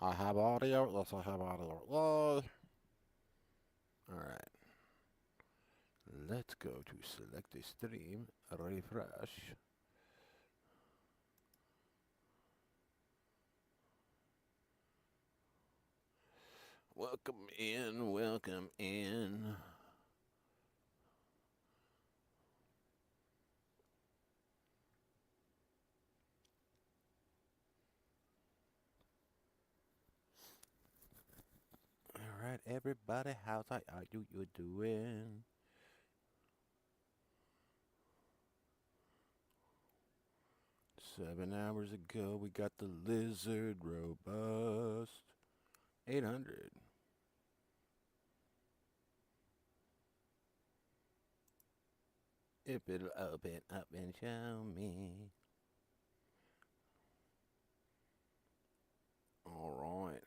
I have audio. Yes, I have audio. Yay! Alright. Let's go to select a stream, refresh. Welcome in, welcome in. Alright, everybody, how you doing? 7 hours ago, we got the Lizard Robust 800. If it'll open up and show me. Alright.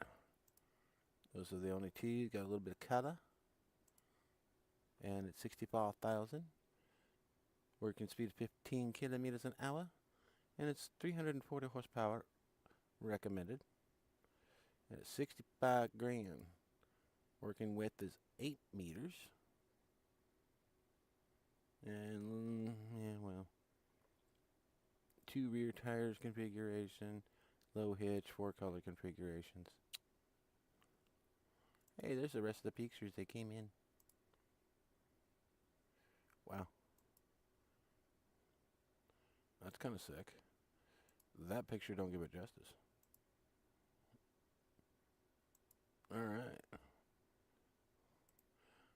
Those are the only T's. Got a little bit of color. And it's 65,000. Working speed of 15 kilometers an hour. And it's 340 horsepower recommended. And it's 65 grand. Working width is 8 meters. And, yeah, well. 2 rear tires configuration. Low hitch, 4 color configurations. Hey, there's the rest of the pictures that came in. Wow. That's kind of sick. That picture don't give it justice. Alright.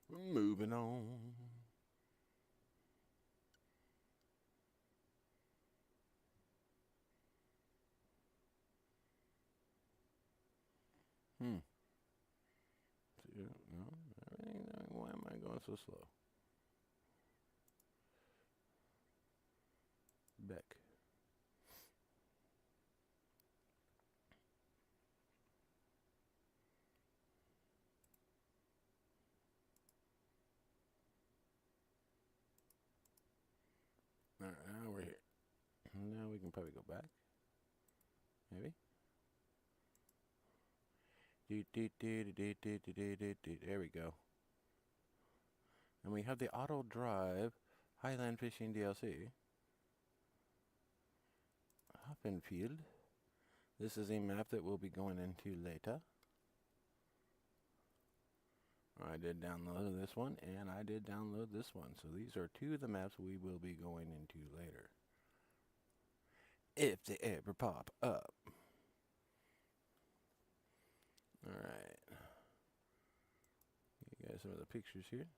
Moving on. No, everything. Why am I going so slow? Back. Alright, now we're here. Now we can probably go back. Maybe. There we go. And we have the auto drive Highland Fishing DLC. Hoppenfield. This is a map that we'll be going into later. I did download this one, and I did download this one. So these are two of the maps we will be going into later. If they ever pop up. Alright. You guys some of the pictures here.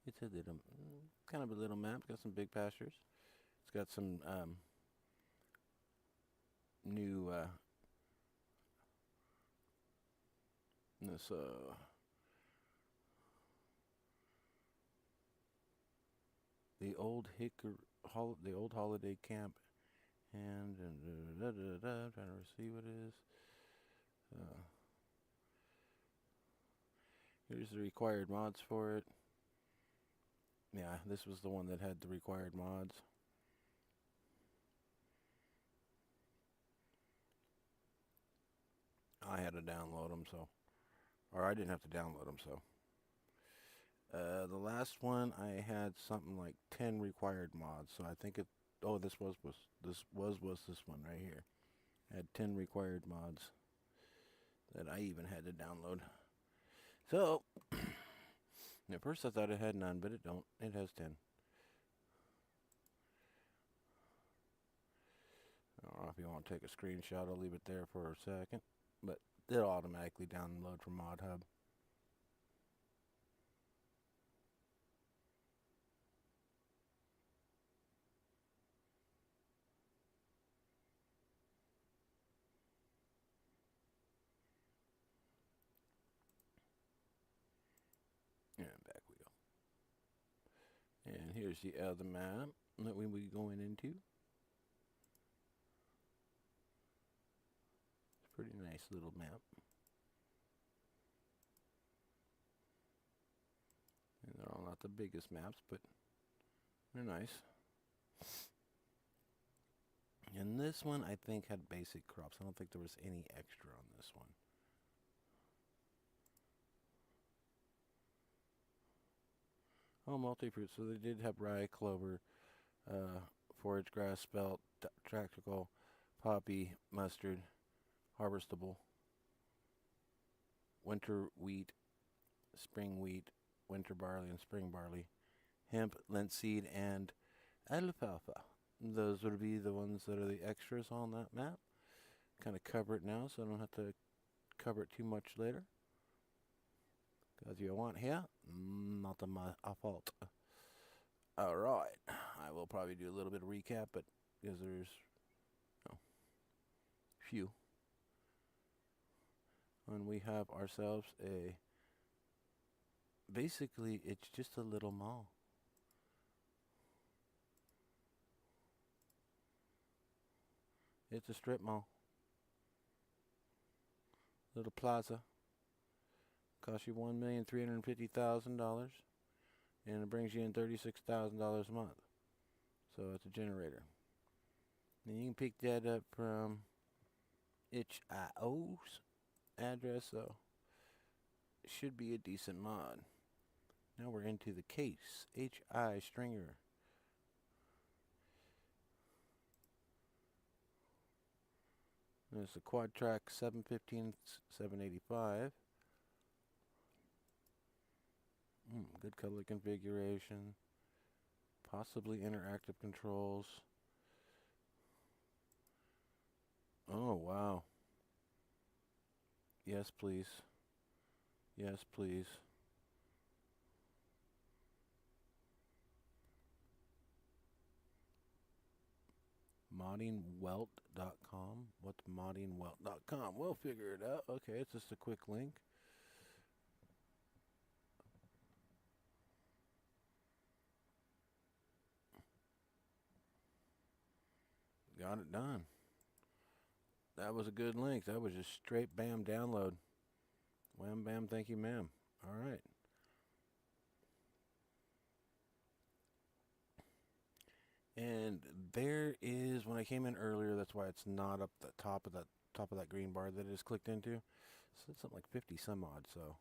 It's a little, kind of a little map. Got some big pastures. It's got some new this the old the old holiday camp, and trying to see what it is. Here's the required mods for it. Yeah, this was the one that had the required mods. I had to download them, so, or I didn't have to download them, so. The last one I had something like 10 required mods, so I think it. Oh, this was this one right here. I had 10 required mods that I even had to download. So, at first I thought it had none, but it don't. It has 10. I don't know if you want to take a screenshot, I'll leave it there for a second. But it'll automatically download from ModHub. And back we go. And here's the other map that we will be going into. It's a pretty nice little map. not the biggest maps, but they're nice. And this one, I think, had basic crops. I don't think there was any extra on this one. Oh, multi-fruit. So they did have rye, clover, forage grass, spelt, tactical, poppy, mustard, harvestable, winter wheat, spring wheat, winter barley, and spring barley, hemp, linseed, and alfalfa. Those would be the ones that are the extras on that map. Kind of cover it now so I don't have to cover it too much later. Because you want here, not my fault. Alright, I will probably do a little bit of recap, but because there's few. And we have ourselves basically it's just a little mall. It's a strip mall. Little plaza. Costs you $1,350,000. And it brings you in $36,000 a month. So it's a generator. And you can pick that up from HIO's address, so it should be a decent mod. Now we're into the case. HI Stringer. There's a quad track 715, 785. Good color configuration. Possibly interactive controls. Oh, wow. Yes, please. Yes, please. moddingwelt.com. What's moddingwelt.com? We'll figure it out. Okay, it's just a quick link. Got it done. That was a good link. That was just straight bam download. Wham bam, thank you ma'am. Alright. And there is, when I came in earlier, that's why it's not up the top of that green bar that I just clicked into. So it's something like 50 some odd. So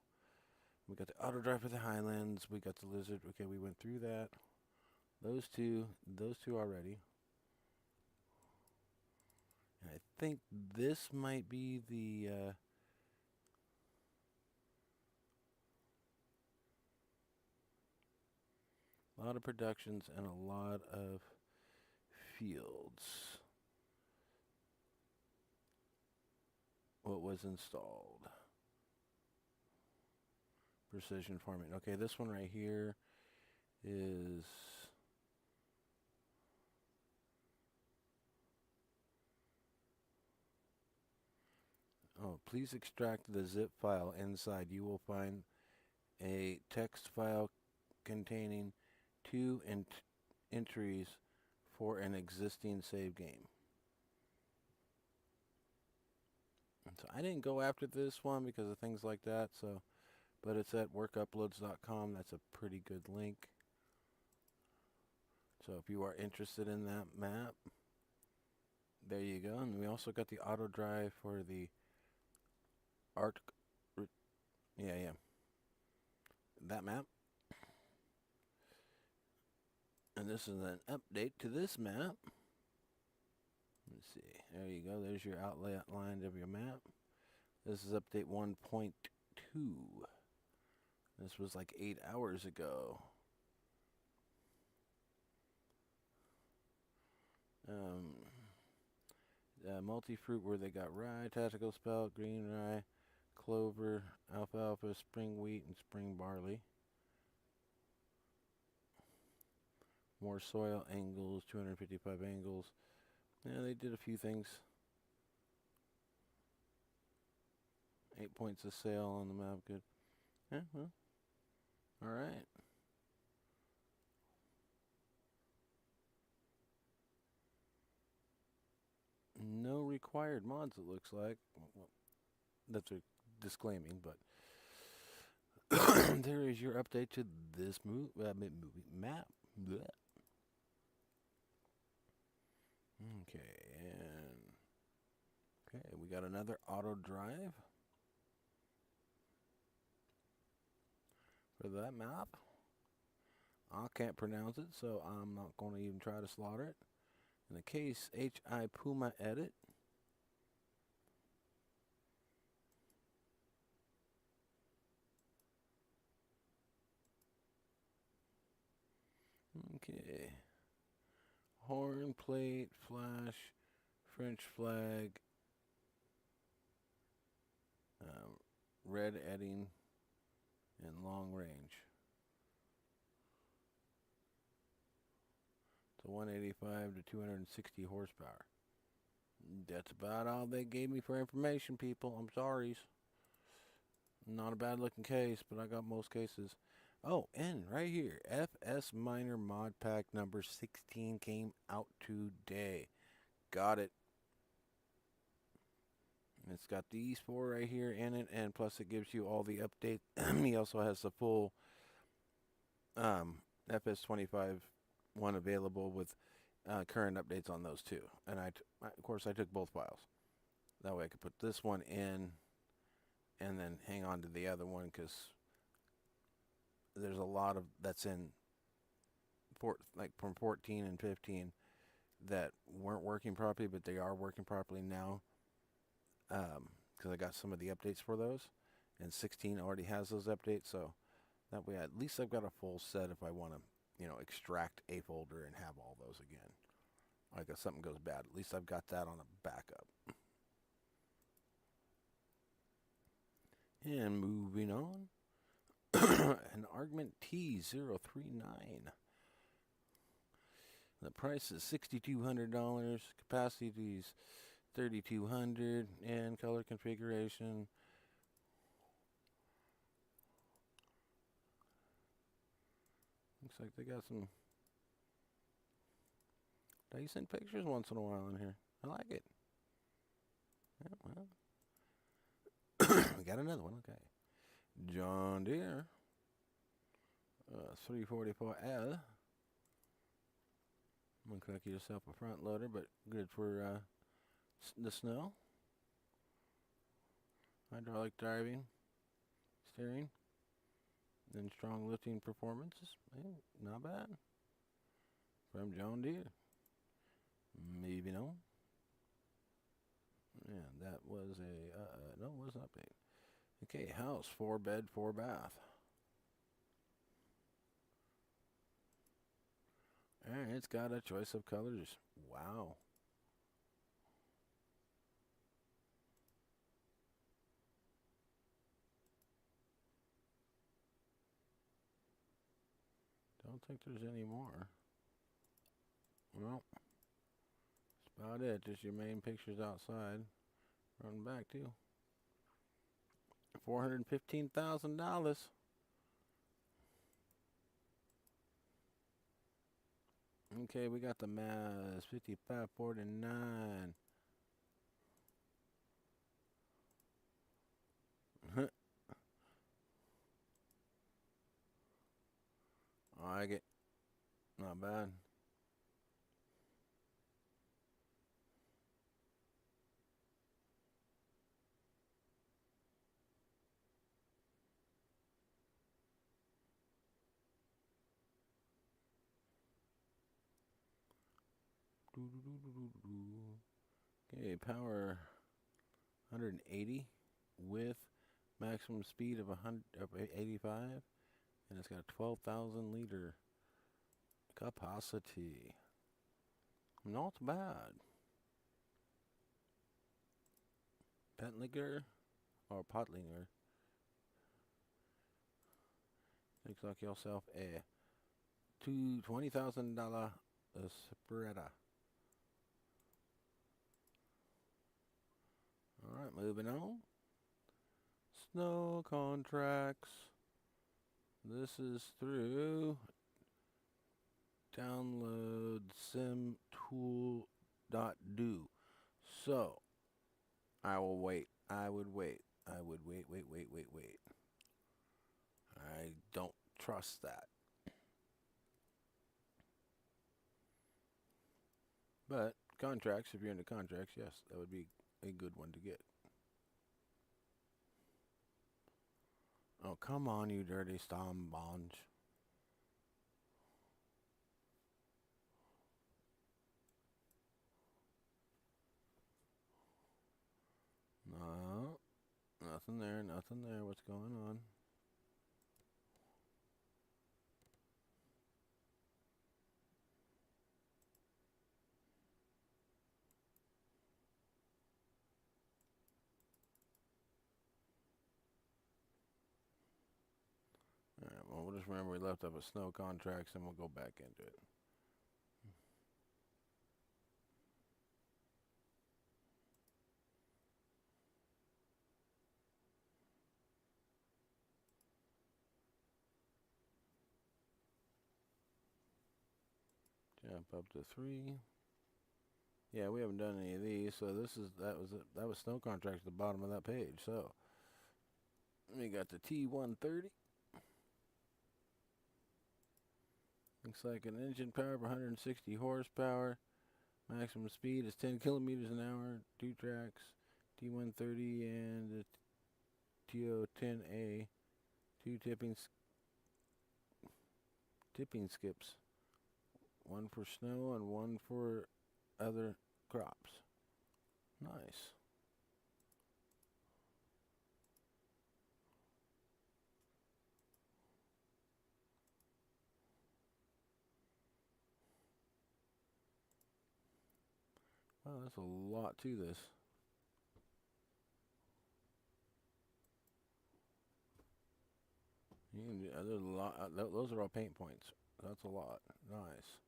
we got the auto drive for the Highlands, we got the Lizard. Okay, we went through that. Those two already. And I think this might be the a lot of productions and a lot of fields. What was installed? Precision farming. Okay, this one right here is please extract the zip file inside. You will find a text file containing 2 entries for an existing save game. And so I didn't go after this one because of things like that, so but it's at workuploads.com. That's a pretty good link. So if you are interested in that map, there you go. And we also got the auto drive for the art. Yeah. That map. And this is an update to this map. Let's see. There you go. There's your outline of your map. This is update 1.2. This was like 8 hours ago. Multi-fruit where they got rye, tactical spelt, green rye, clover, alfalfa, spring wheat, and spring barley. More soil angles, 255 angles. Yeah, they did a few things. 8 points of sale on the map, good. Yeah, well, alright. No required mods, it looks like. Well, that's a disclaiming, but there is your update to this movie map. Blech. Okay, and okay, we got another auto drive for that map. I can't pronounce it, so I'm not going to even try to slaughter it. In the case HI Puma edit. Okay. Horn, plate, flash, French flag, red edding, and long range. So 185 to 260 horsepower. That's about all they gave me for information, people. I'm sorry. Not a bad looking case, but I got most cases. Oh, and right here, FS Minor Mod Pack number 16 came out today. Got it. It's got these four right here in it, and plus it gives you all the updates. He also has the full Fs25 one available with current updates on those two. And of course, I took both files. That way I could put this one in and then hang on to the other one, because there's a lot of that's in like from 14 and 15 that weren't working properly, but they are working properly now, because I got some of the updates for those, and 16 already has those updates, so that way at least I've got a full set if I want to, extract a folder and have all those again. Like if something goes bad, at least I've got that on a backup. And moving on, an Argument T039. The price is $6,200. Capacity is 3,200, and color configuration. Looks like they got some decent pictures once in a while in here. I like it. Yeah, well. We got another one, okay. John Deere 344L. Looks like yourself a front loader, but good for the snow. Hydraulic driving, steering, and strong lifting performances. Hey, not bad. From John Deere. Moving on. Yeah, that was a, no, it was not big. Okay, house, 4 bed, 4 bath. And it's got a choice of colors. Wow. Don't think there's any more. Well, that's about it. Just your main pictures outside. Running back too. $415,000. Okay, we got the Maz 5549. I like it. Not bad. Okay, power 180 with maximum speed of 85, and it's got a 12,000 liter capacity. Not bad. Petlinger or Potlinger. Looks like yourself a $20,000 spreader. Alright, moving on. Snow contracts. This is through download simtool.do. So, I will wait. I would wait. I don't trust that. But contracts, if you're into contracts, yes, that would be a good one to get. Oh, come on, you dirty stombonge. No, nothing there, nothing there. What's going on? Alright, well, we'll just remember we left up with snow contracts and we'll go back into it. Jump up to 3. Yeah, we haven't done any of these, so that was snow contracts at the bottom of that page. So we got the T130. Looks like an engine power of 160 horsepower. Maximum speed is 10 kilometers an hour. 2 tracks, T130 and the TO10A. 2 tipping skips. 1 for snow and 1 for other crops. Nice. Wow, that's a lot to this. You can do, there's a lot. Those are all paint points. That's a lot. Nice.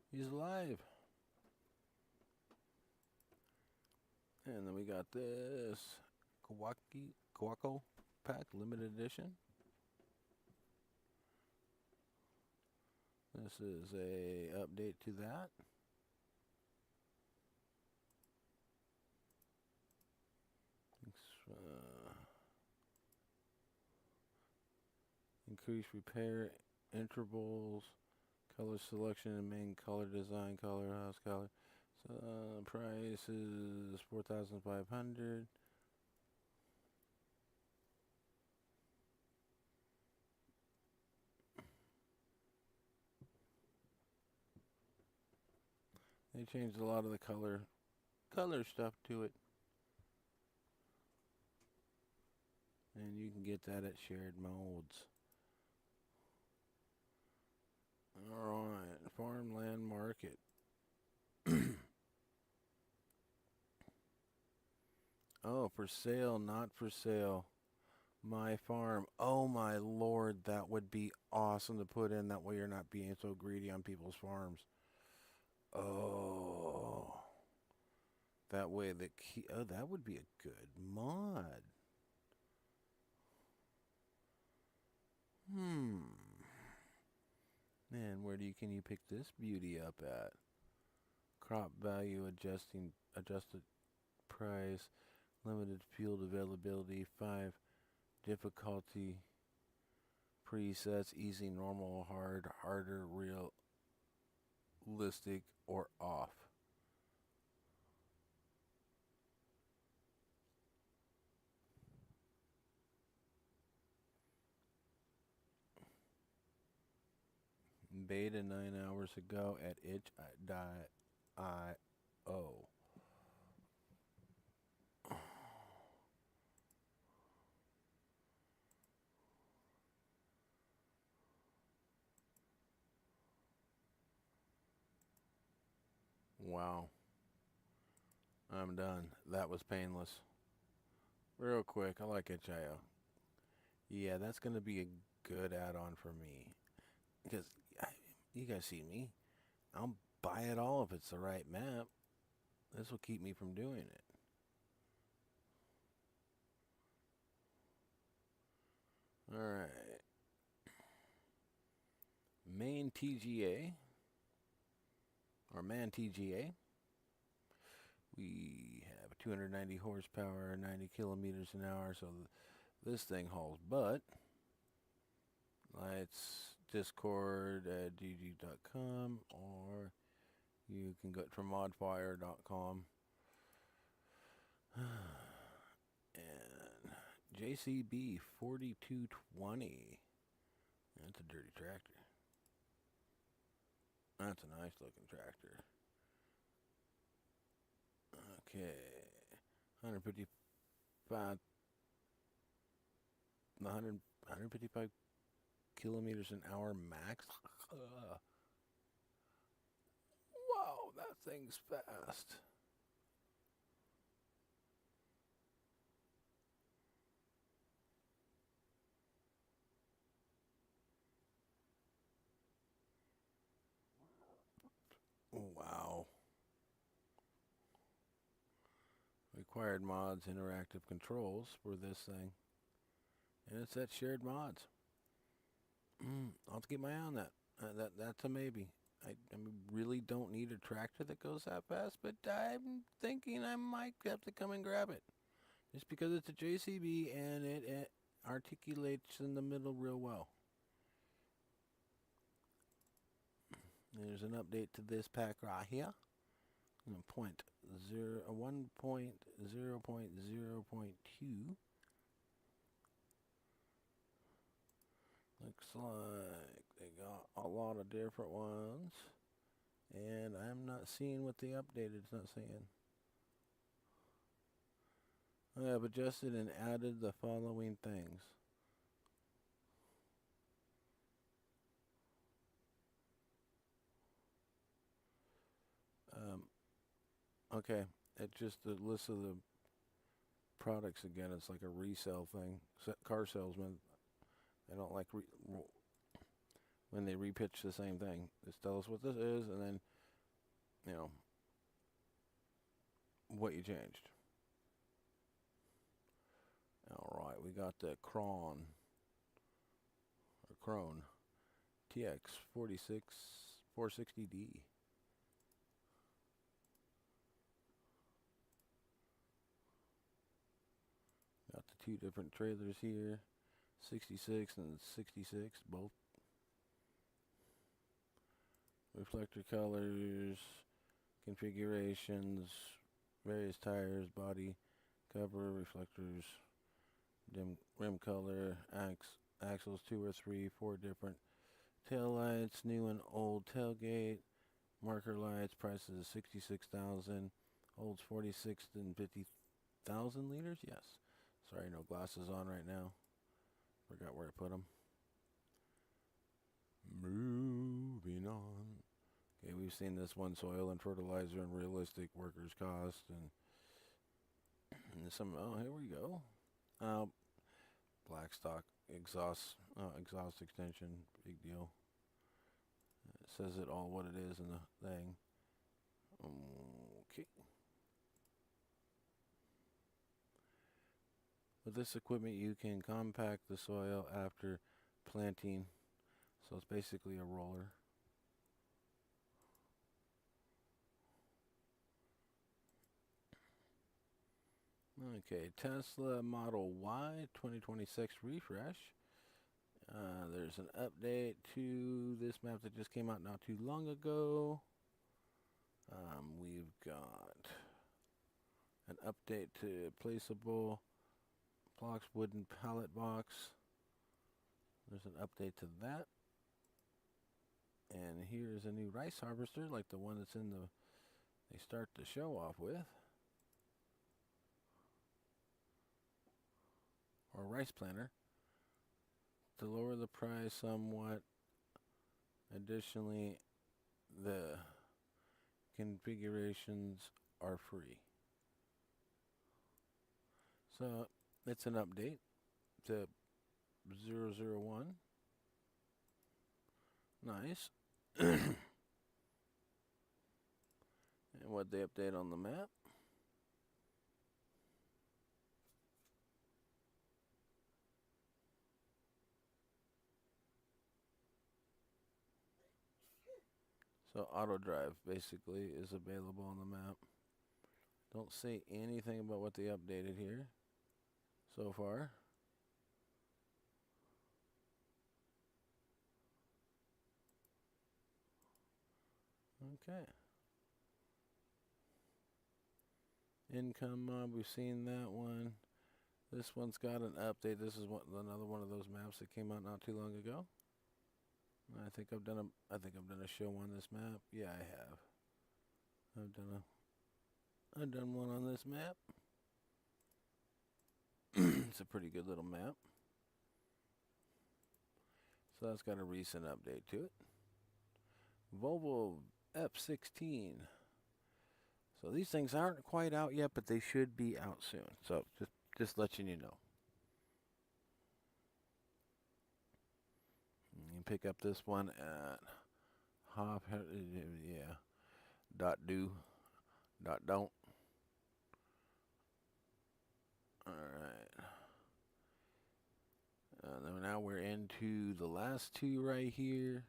He's alive. And then we got this Kawako pack, limited edition. This is a update to that. Increase repair intervals, color selection, and main color design, color house color. So price is $4,500. They changed a lot of the color stuff to it. And you can get that at shared modes. Alright, farmland market. Oh, for sale, not for sale. My farm. Oh my lord, that would be awesome to put in. That way you're not being so greedy on people's farms. Oh. That way that would be a good mod. Man, can you pick this beauty up at? Crop value adjusted price, limited field availability, 5 difficulty presets, easy, normal, hard, harder, realistic, or off. Beta 9 hours ago at itch.io. Wow. I'm done. That was painless. Real quick, I like itch.io. Yeah, that's going to be a good add-on for me. Because you guys see me. I'll buy it all if it's the right map. This will keep me from doing it. Alright. Main TGA. Or man TGA. We have 290 horsepower, 90 kilometers an hour. So this thing hauls butt. Lights, Discord at gg.com, or you can go to modfire.com. And JCB 4220. That's a dirty tractor. That's a nice looking tractor. Okay. 155 kilometers an hour max. Wow, that thing's fast. Wow. Required mods, interactive controls for this thing. And it's at shared mods. I'll have to keep my eye on that. That's a maybe. I really don't need a tractor that goes that fast, but I'm thinking I might have to come and grab it. Just because it's a JCB and it articulates in the middle real well. There's an update to this pack right here. 1.0.0.2. Looks like they got a lot of different ones. And I'm not seeing what the updated is not saying. I have adjusted and added the following things. Okay, it's just the list of the products again. It's like a resale thing. Car salesmen, they don't like when they repitch the same thing. Just tell us what this is, and then, you know, what you changed. All right, we got the Crone TX 460D. Got the two different trailers here, 66 and 66, both. Reflector colors, configurations, various tires, body, cover, reflectors, dim rim color, axles 2 or 3, 4 different tail lights, new and old tailgate, marker lights, prices 66,000, olds 46 and 50,000 liters. Yes. Sorry, no glasses on right now. Forgot where I put them. Moving on. Okay, we've seen this one: soil and fertilizer and realistic workers' cost, and some. Oh, here we go. Black stock exhaust extension, big deal. It says it all what it is in the thing. Okay. With this equipment, you can compact the soil after planting. So it's basically a roller. Okay, Tesla Model Y 2026 refresh. There's an update to this map that just came out not too long ago. We've got an update to placeable blocks wooden pallet box. There's an update to that. And here's a new rice harvester like the one that's in they start the show off with. Or rice planter. To lower the price somewhat. Additionally, the configurations are free. So it's an update to 001. Nice. And what they update on the map. So auto drive basically is available on the map. Don't see anything about what they updated here so far. Okay. Income mob, we've seen that one. This one's got an update. This is another one of those maps that came out not too long ago. I think I've done a show on this map. Yeah, I have. I've done one on this map. It's a pretty good little map. So that's got a recent update to it. Volvo F16. So these things aren't quite out yet, but they should be out soon. So just letting you know. You can pick up this one at .don't. Alright. Now we're into the last two right here.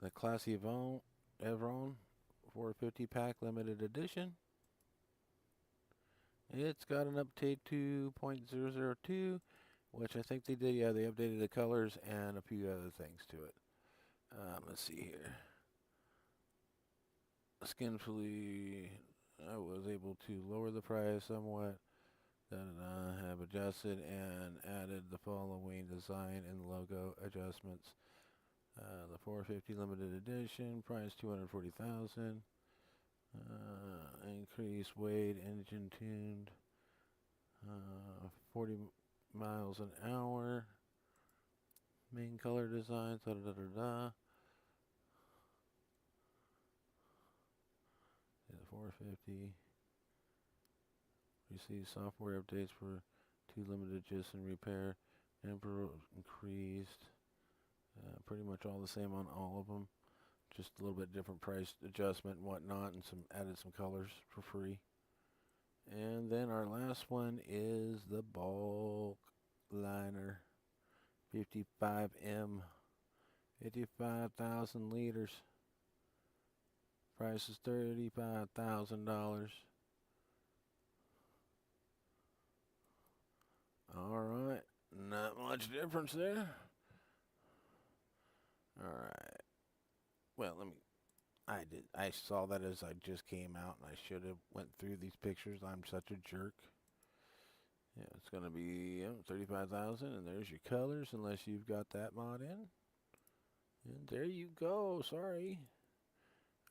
The Classy Evron 450 pack limited edition. It's got an update to 0.002, which I think they did. Yeah, they updated the colors and a few other things to it. Let's see here. Skinfully, I was able to lower the price somewhat. Have adjusted and added the following design and logo adjustments. The 450 limited edition, price $240,000. Increase weight, engine tuned, 40 miles an hour. Main color design, da da da da. Yeah, 450. Receive software updates for 2 limited adjust and repair. Emperor increased. Pretty much all the same on all of them. Just a little bit different price adjustment and whatnot, and added some colors for free. And then our last one is the bulk liner, 55M, 55,000 liters. Price is $35,000. All right, not much difference there. All right. Well, I saw that as I just came out, and I should have went through these pictures. I'm such a jerk. Yeah, it's going to be 35,000, and there's your colors, unless you've got that mod in. And there you go. Sorry.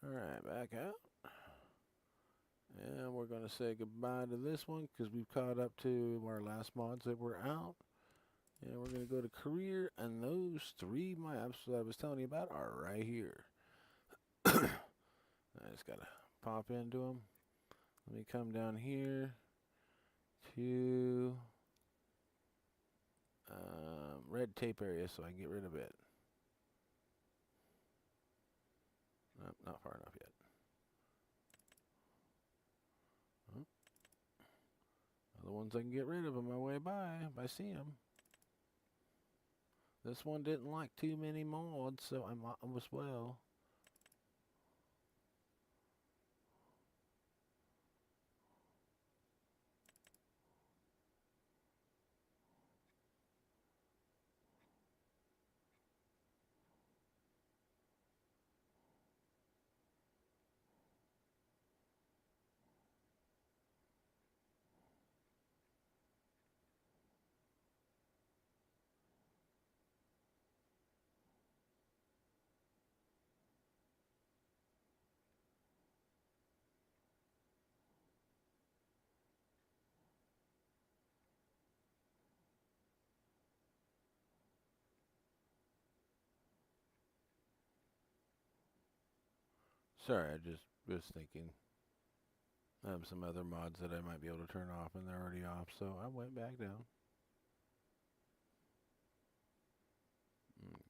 All right, back out. And we're going to say goodbye to this one because we've caught up to our last mods that were out. And we're going to go to career, and those 3 maps that I was telling you about are right here. I just got to pop into them. Let me come down here to red tape area so I can get rid of it. Nope, not far enough yet. Oh. Other ones I can get rid of on my way by if I see them. This one didn't like too many mods, so I might as well. Sorry, I just was thinking some other mods that I might be able to turn off, and they're already off, so I went back down.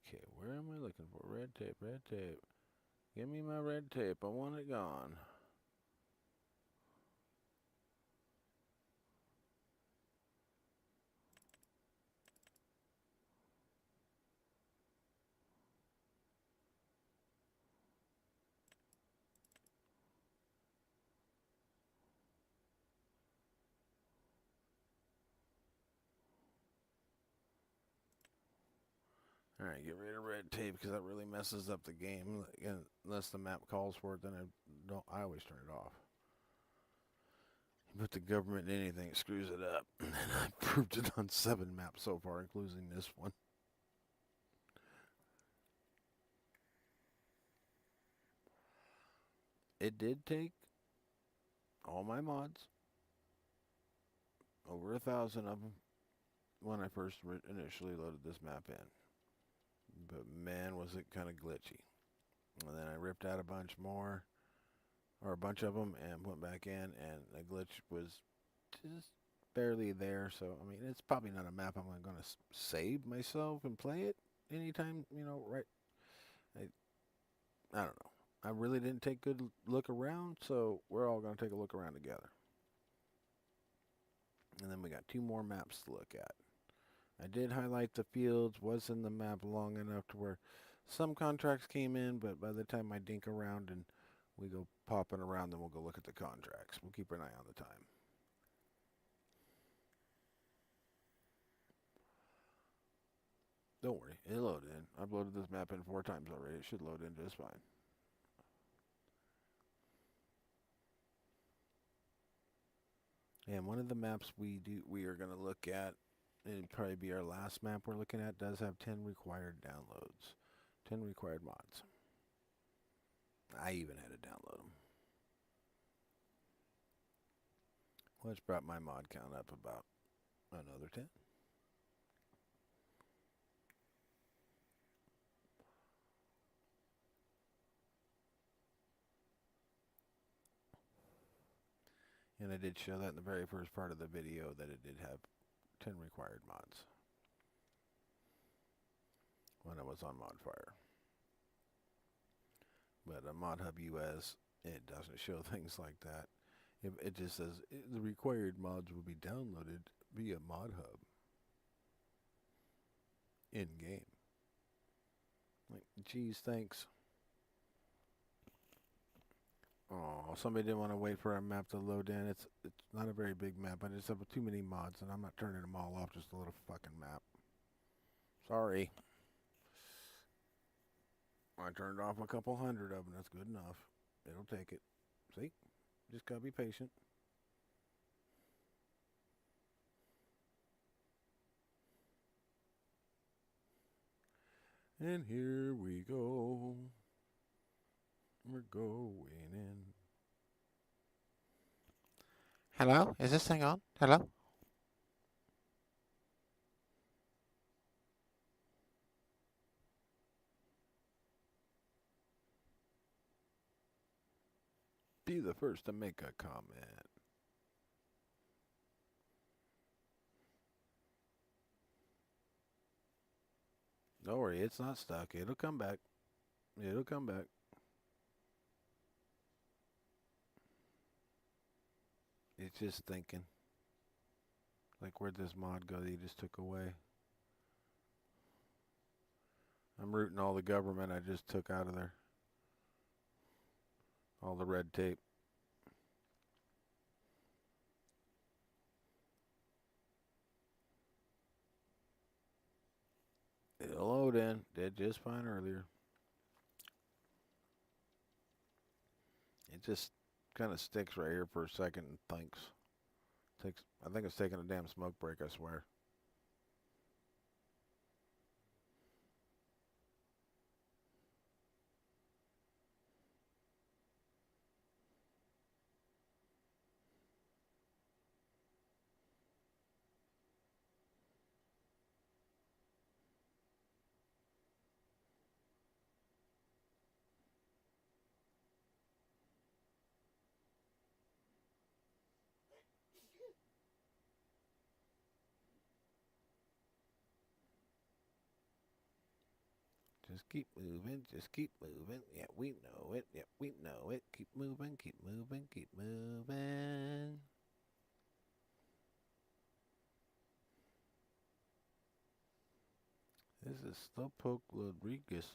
Okay, where am I looking for? Red tape, red tape. Give me my red tape. I want it gone. Alright, get rid of red tape because that really messes up the game. Unless the map calls for it, then I always turn it off. You put the government in anything, it screws it up. And I proved it on 7 maps so far, including this one. It did take all my mods, over 1,000 of them, when I first initially loaded this map in. But man, was it kind of glitchy. And then I ripped out a bunch more, or a bunch of them, and went back in, and the glitch was just barely there. So, I mean, it's probably not a map I'm going to save myself and play it anytime, right. I don't know. I really didn't take a good look around, so we're all going to take a look around together. And then we got 2 more maps to look at. I did highlight the fields, was in the map long enough to where some contracts came in, but by the time I dink around and we go popping around, then we'll go look at the contracts. We'll keep an eye on the time. Don't worry, it'll load in. I've loaded this map in 4 times already. It should load in just fine. And one of the maps we are going to look at, it'd probably be our last map we're looking at, does have 10 required downloads. 10 required mods. I even had to download them. Which brought my mod count up about another 10. And I did show that in the very first part of the video that it did have 10 required mods when I was on Modfire. But on ModHub US, it doesn't show things like that. It just says the required mods will be downloaded via ModHub in game. Like, geez, thanks. Oh, somebody didn't want to wait for our map to load in. It's not a very big map. I just have too many mods, and I'm not turning them all off. Just a little fucking map. Sorry. I turned off a couple hundred of them. That's good enough. It'll take it. See? Just gotta be patient. And here we go. We're going in. Hello? Is this thing on? Hello? Be the first to make a comment. Don't worry, it's not stuck. It'll come back. It'll come back. It's just thinking. Like, where'd this mod go that you just took away? I'm rooting all the government I just took out of there. All the red tape. It'll load in. Did just fine earlier. It just kind of sticks right here for a second and thinks. I think it's taking a damn smoke break, I swear. Just keep moving, just keep moving. Yeah, we know it. Yeah, we know it. Keep moving, keep moving, keep moving. This is Slowpoke Rodriguez.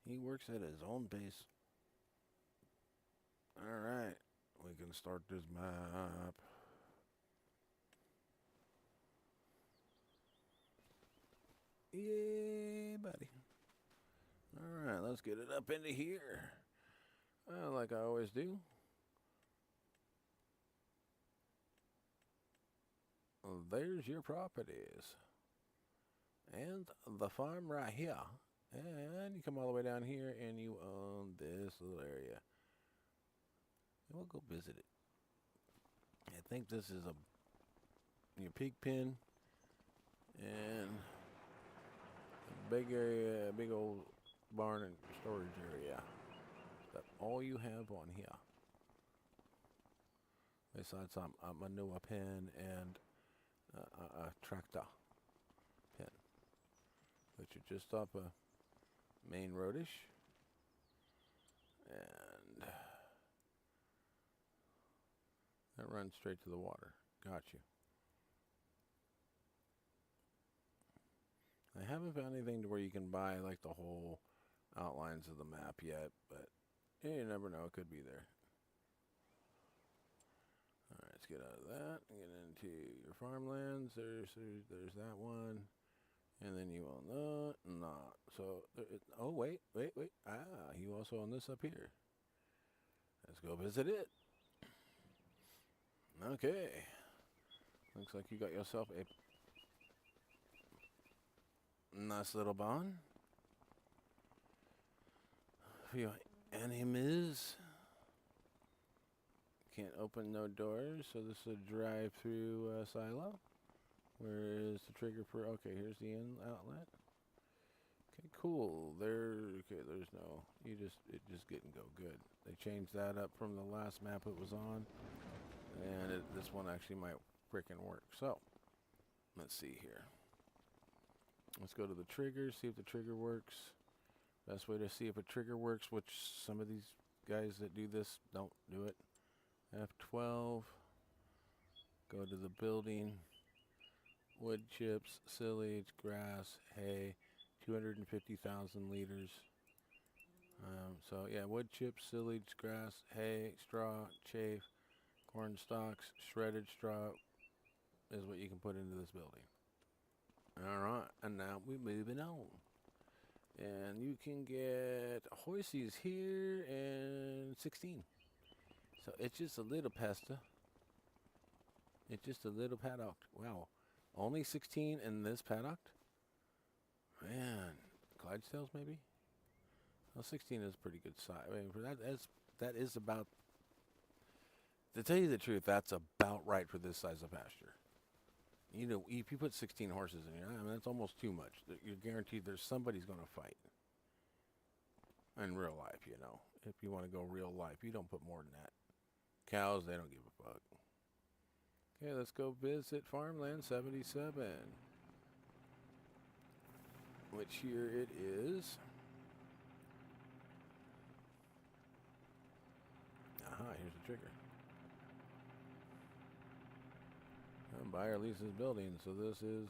He works at his own pace. Alright, we can start this map. Yeah, buddy. Alright, let's get it up into here. Like I always do. There's your properties. And the farm right here. And you come all the way down here and you own this little area. And we'll go visit it. I think this is your pig pen. And a big area, a big old barn and storage area. That's all you have on here. Besides a manure pen and a tractor pen. Which are just up a main roadish. And that runs straight to the water. Got you. I haven't found anything to where you can buy like the whole outlines of the map yet, but you never know, it could be there. Alright, let's get out of that and get into your farmlands. There's that one. And then you own that. Nah. So, oh, wait. You also own this up here. Let's go visit it. Okay. Looks like you got yourself a nice little barn for your enemies. Can't open no doors, so this is a drive-through silo. Where is the trigger for? Okay, here's the in outlet. Okay, cool. There's no. It just get and go. Good. They changed that up from the last map it was on, and this one actually might frickin' work. So, let's see here. Let's go to the trigger, see if the trigger works. Best way to see if a trigger works, which some of these guys that do this don't do it. F12. Go to the building. Wood chips, silage, grass, hay, 250,000 liters. So yeah, wood chips, silage, grass, hay, straw, chaff, corn stalks, shredded straw is what you can put into this building. Alright, and now we're moving on. And you can get horses here and 16. So it's just a little pesta. It's just a little paddock. Wow. Only 16 in this paddock? Man, Clydesdales maybe? Well, 16 is pretty good size. I mean, for that is about, to tell you the truth, that's about right for this size of pasture. You know, if you put 16 horses in here, I mean, that's almost too much. You're guaranteed there's somebody's going to fight. In real life, you know. If you want to go real life, you don't put more than that. Cows, they don't give a fuck. Okay, let's go visit Farmland 77. Which here it is. Aha, here's the trigger. Buyer leases building, so this is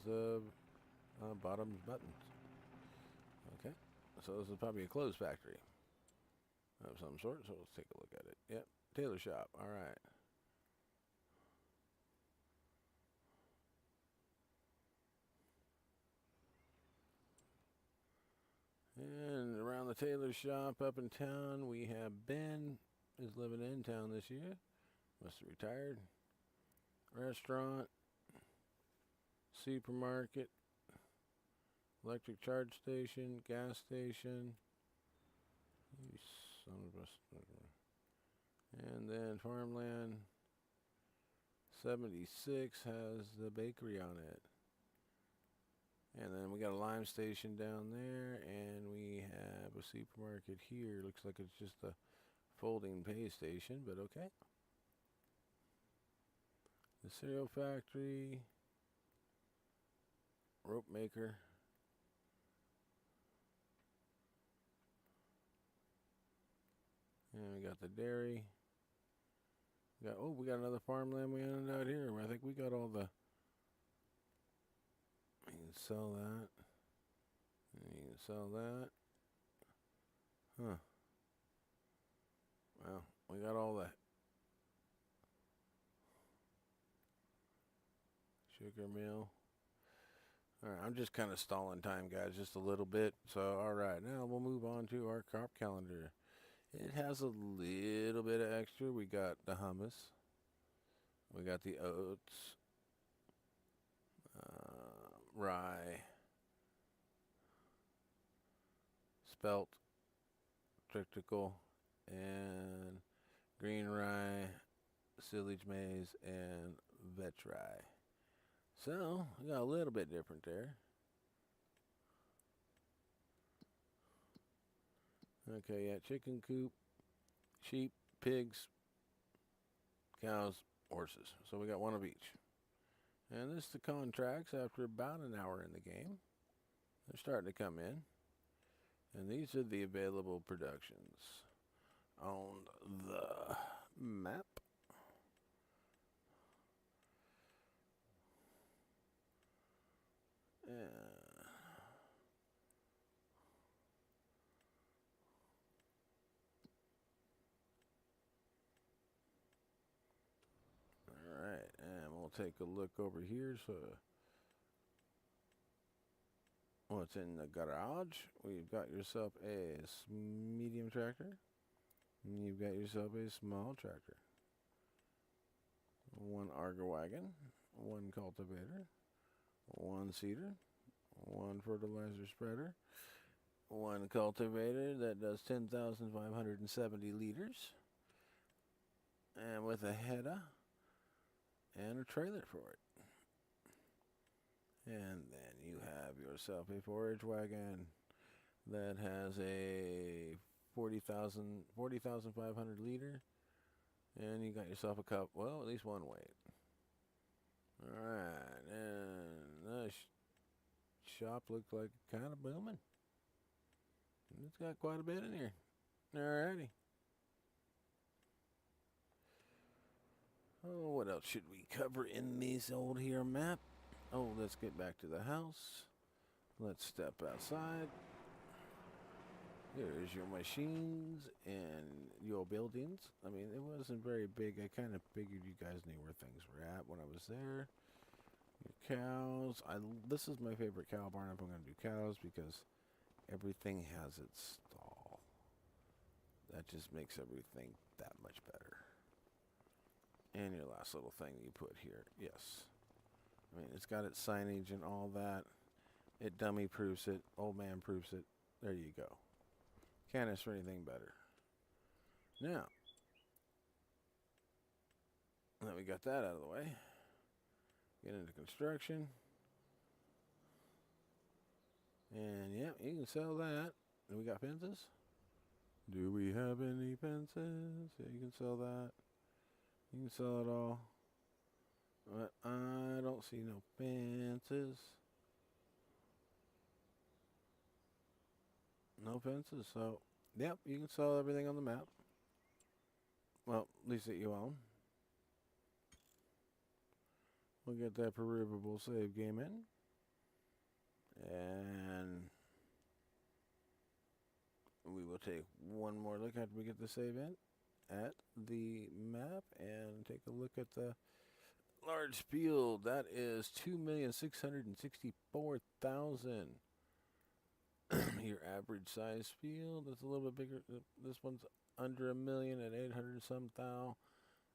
bottom buttons. Okay, so this is probably a clothes factory of some sort, so let's take a look at it. Yep, tailor shop, alright. And around the tailor shop up in town, we have Ben is living in town this year. Must have retired. Restaurant. Supermarket. Electric charge station. Gas station. You son of a... And then Farmland 76 has the bakery on it. And then we got a lime station down there, and we have a supermarket here. Looks like it's just a folding pay station, but okay. The cereal factory, rope maker, and we got the dairy. We got another farmland we ended out here. I think we got all the. You can sell that. And you can sell that. Huh. Well, we got all the sugar mill. Alright, I'm just kind of stalling time, guys, just a little bit. So, alright, now we'll move on to our crop calendar. It has a little bit of extra. We got the hummus. We got the oats. Rye. Spelt. Triticale. And green rye. Silage maize. And vetch rye. So, we got a little bit different there. Okay, yeah, chicken coop, sheep, pigs, cows, horses. So we got one of each. And this is the contracts after about an hour in the game. They're starting to come in. And these are the available productions on the map. Alright, and we'll take a look over here. So, what's in the garage? We've got yourself a medium tractor. And you've got yourself a small tractor. One auger wagon. One cultivator. One seeder. One fertilizer spreader. One cultivator that does 10,570 liters. And with a header and a trailer for it. And then you have yourself a forage wagon that has a 40,500 liter. And you got yourself a cup, well, at least one weight. Alright, and the shop looks like kind of booming. It's got quite a bit in here. Alrighty. Oh, what else should we cover in this old here map? Oh, let's get back to the house. Let's step outside. There's your machines and your buildings. I mean, it wasn't very big. I kind of figured you guys knew where things were at when I was there. Your cows. This is my favorite cow barn if I'm going to do cows because everything has its stall. That just makes everything that much better. And your last little thing you put here. Yes. I mean, it's got its signage and all that. It dummy proofs it. Old man proofs it. There you go. Can't ask for anything better. Now, that we got that out of the way, get into construction. And yeah, you can sell that. Do we got fences? Do we have any fences? Yeah, you can sell that. You can sell it all. But I don't see no fences. No fences, so yep, you can sell everything on the map. Well, at least that you own. We'll get that provable save game in. And we will take one more look after we get the save in at the map and take a look at the large field. That is 2,664,000. Your average size field is a little bit bigger. This one's under 1,000,000 at 800 some thou.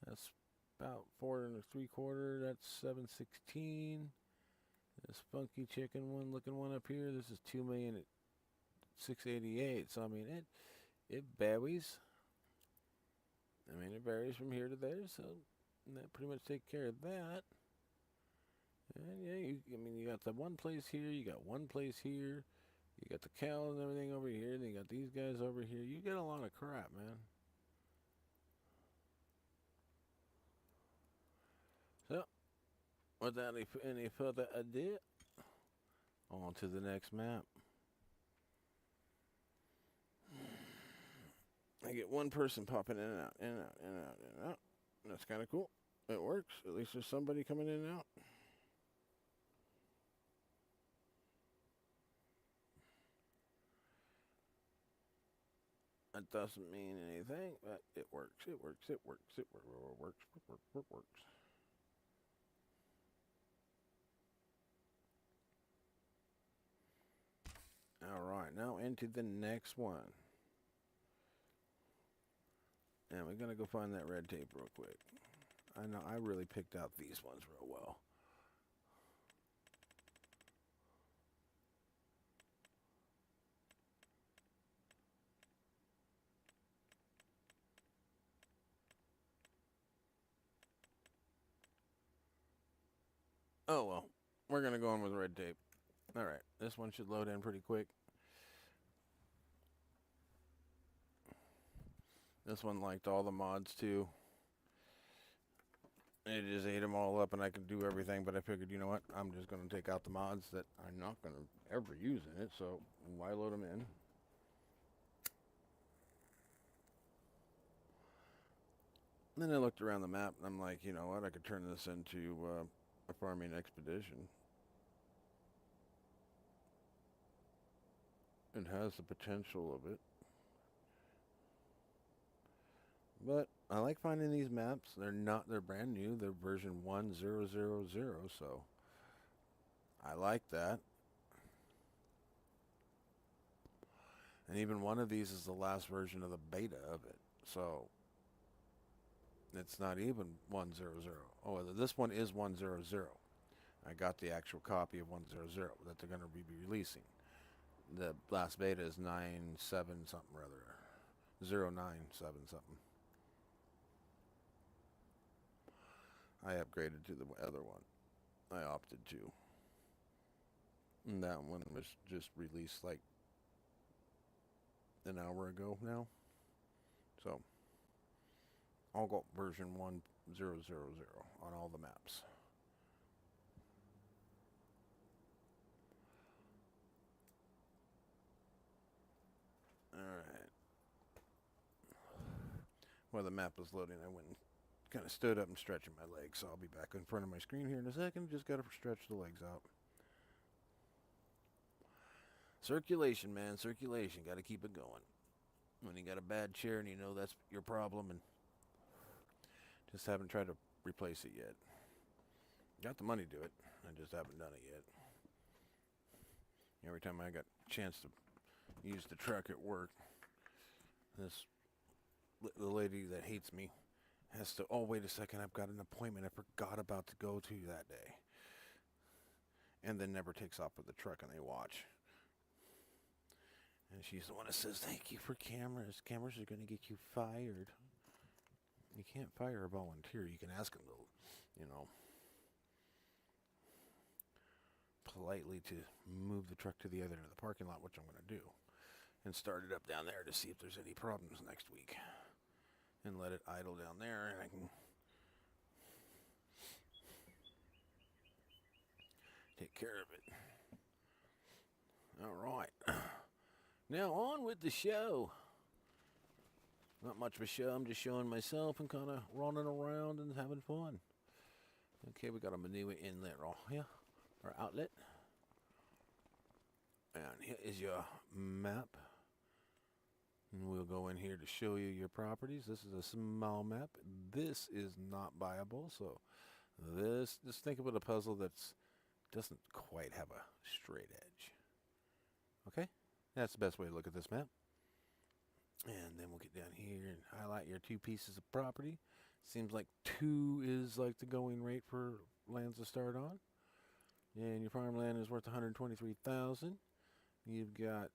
That's about 4 3/4. That's 716. This funky chicken one looking one up here. This is 2,000,000 at 688. So I mean it varies. I mean it varies from here to there. So that pretty much take care of that. And yeah, you got the one place here. You got one place here. You got the cow and everything over here. Then you got these guys over here. You get a lot of crap, man. So, without any further ado, on to the next map. I get one person popping in and out, in and out, in and out, in and out. That's kind of cool. It works. At least there's somebody coming in and out. That doesn't mean anything, but it works. It works. It works. It works. It works. Alright, now into the next one. And we're going to go find that red tape real quick. I know I really picked out these ones real well. Oh well, we're going to go on with red tape. Alright, this one should load in pretty quick. This one liked all the mods too. It just ate them all up and I could do everything, but I figured, you know what, I'm just going to take out the mods that I'm not going to ever use in it, so why load them in? And then I looked around the map and I'm like, you know what, I could turn this into a farming expedition. It has the potential of it. But I like finding these maps. They're brand new. They're version 1000, so I like that. And even one of these is the last version of the beta of it. So it's not even 100. Oh, this one is 100. I got the actual copy of 100 that they're going to be releasing. The last beta is 97 something or other. 097 something. I upgraded to the other one. I opted to. And that one was just released like an hour ago now. So I'll go version 1000 on all the maps. Alright. While the map was loading, I went and kind of stood up and stretching my legs. So I'll be back in front of my screen here in a second. Just got to stretch the legs out. Circulation, man. Circulation. Got to keep it going. When you got a bad chair and you know that's your problem and just haven't tried to replace it yet. Got the money to do it. I just haven't done it yet. Every time I got a chance to use the truck at work, the lady that hates me has to, oh, wait a second, I've got an appointment I forgot about to go to that day. And then never takes off with the truck and they watch. And she's the one that says, thank you for cameras. Cameras are going to get you fired. You can't fire a volunteer. You can ask them to, you know, politely to move the truck to the other end of the parking lot, which I'm going to do. And start it up down there to see if there's any problems next week. And let it idle down there and I can take care of it. Alright. Now on with the show. Not much of a show, I'm just showing myself and kind of running around and having fun. Okay, we got a manure inlet right here, or outlet. And here is your map. And we'll go in here to show you your properties. This is a small map. This is not viable, so just think of it a puzzle that doesn't quite have a straight edge. Okay? That's the best way to look at this map. And then we'll get down here and highlight your two pieces of property. Seems like 2 is like the going rate for lands to start on. And your farmland is worth $123,000. You've got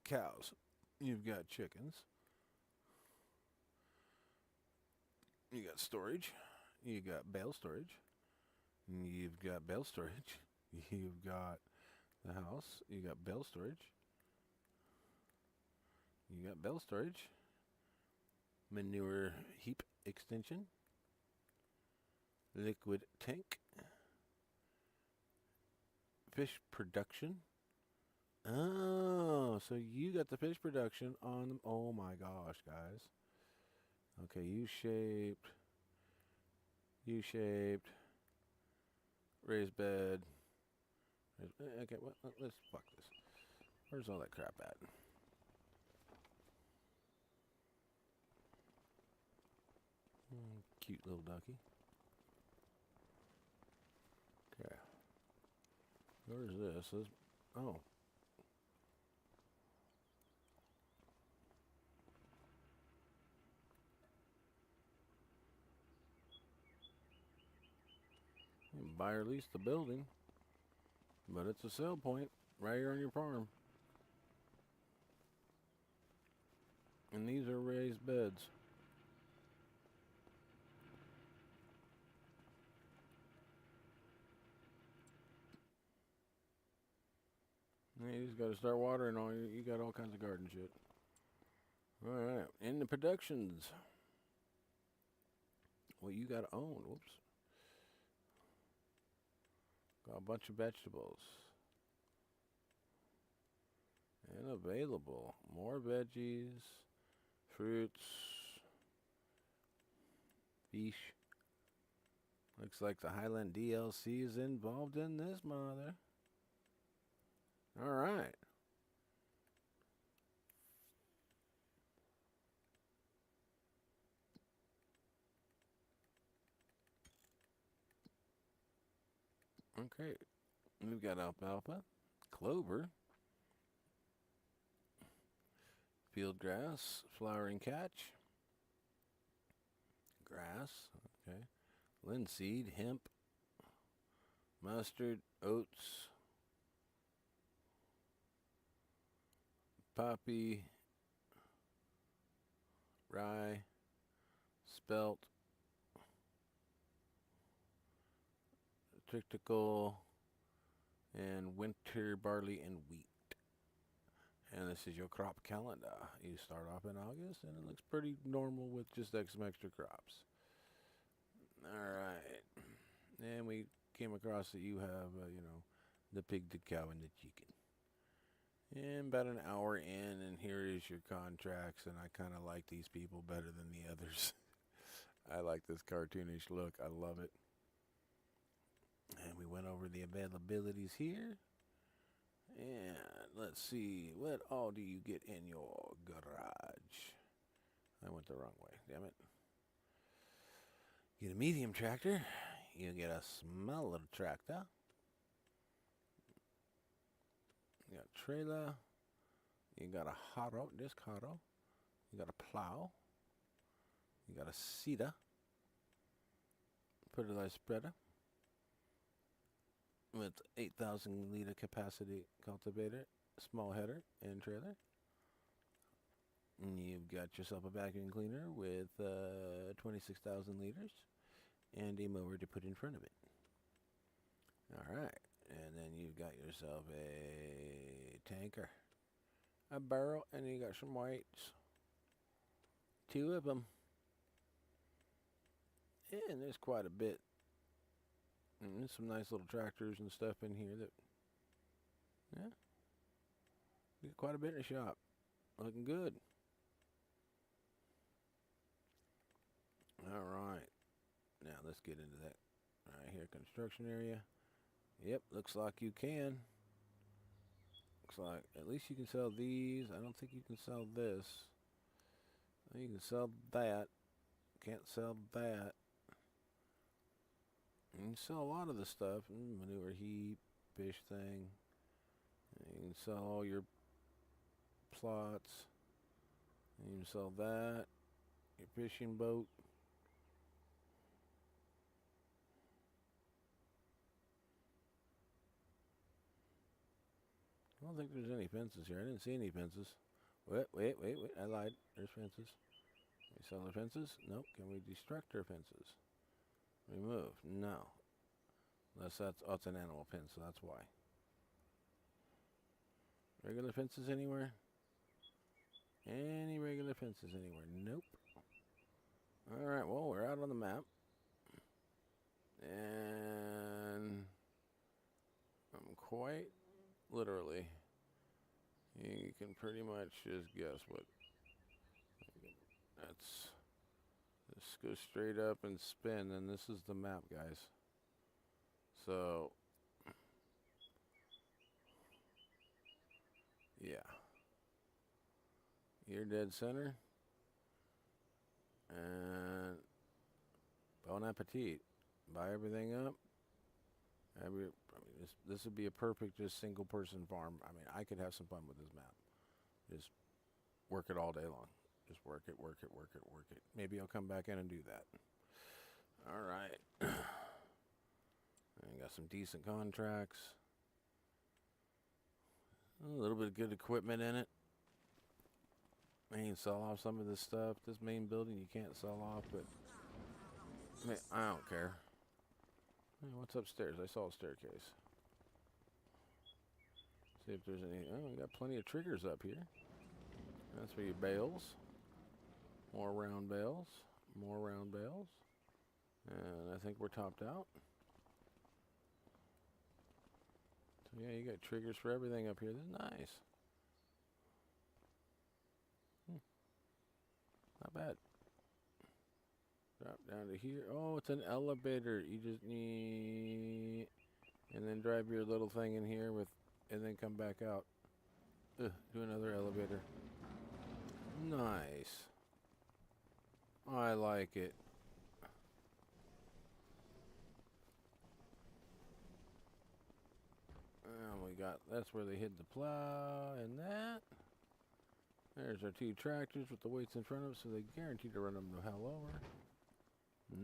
cows. You've got chickens. You got storage. You got bale storage. You've got bale storage. You've got the house. You got bale storage. You got bale storage. Manure heap extension. Liquid tank. Fish production. Oh, so you got the fish production on them. Oh my gosh, guys. Okay, U-shaped. U-shaped. Raised bed. Okay, well, let's fuck this. Where's all that crap at? Cute little ducky. Okay. Where's this? Oh. You can buy or lease the building, but it's a sell point right here on your farm. And these are raised beds. Yeah, you just got to start watering all. You got all kinds of garden shit. All right, in the productions, what you got to own. Whoops. Got a bunch of vegetables. And available. More veggies, fruits, fish. Looks like the Highland DLC is involved in this, mother. All right. Okay. We've got alfalfa, clover, field grass, flowering catch, grass, okay, linseed, hemp, mustard, oats, poppy, rye, spelt, triticale, and winter barley and wheat. And this is your crop calendar. You start off in August, and it looks pretty normal with just some extra crops. All right. And we came across that you have, the pig, the cow, and the chicken. And about an hour in, and here is your contracts, and I kind of like these people better than the others. I like this cartoonish look. I love it. And we went over the availabilities here. And let's see, what all do you get in your garage? I went the wrong way, damn it. Get a medium tractor. You get a smaller tractor. You got a trailer. You got a harrow, disc harrow. You got a plow. You got a seeder. Fertilizer spreader. With 8,000 liter capacity cultivator, small header, and trailer. And you've got yourself a vacuum cleaner with 26,000 liters and a mower to put in front of it. All right, and then you've got yourself a tanker, a barrel, and you got some weights. 2 of them. And there's quite a bit. And there's some nice little tractors and stuff in here that, yeah, you got quite a bit in the shop. Looking good. All right. Now let's get into that. Right here, construction area. Yep, looks like you can. Looks like at least you can sell these. I don't think you can sell this. You can sell that. Can't sell that. You can sell a lot of the stuff. Manure heap, fish thing. You can sell all your plots. You can sell that. Your fishing boat. I don't think there's any fences here. I didn't see any fences. Wait. I lied. There's fences. Can we sell the fences? Nope. Can we destruct our fences? Remove. No. Unless it's an animal fence, so that's why. Regular fences anywhere? Any regular fences anywhere? Nope. Alright, well, we're out on the map. And I'm quite literally, you can pretty much just guess what. That's, just go straight up and spin, and this is the map, guys. So, yeah. You're dead center. And bon appetit. Buy everything up. This would be a perfect just single person farm. I mean, I could have some fun with this map. Just work it all day long. Just work it. Maybe I'll come back in and do that. All right. And got some decent contracts. A little bit of good equipment in it. I can sell off some of this stuff. This main building you can't sell off, but I mean, I don't care. Hey, what's upstairs? I saw a staircase. See if there's any. Oh, we got plenty of triggers up here. That's for your bales. More round bales. More round bales. And I think we're topped out. So yeah, you got triggers for everything up here. This is nice. Not bad. Drop down to here. Oh, it's an elevator. You just need... And then drive your little thing in here with... And then come back out. Do another elevator. Nice. I like it. And we got... That's where they hid the plow and that. There's our two tractors with the weights in front of us, so they guarantee to run them the hell over.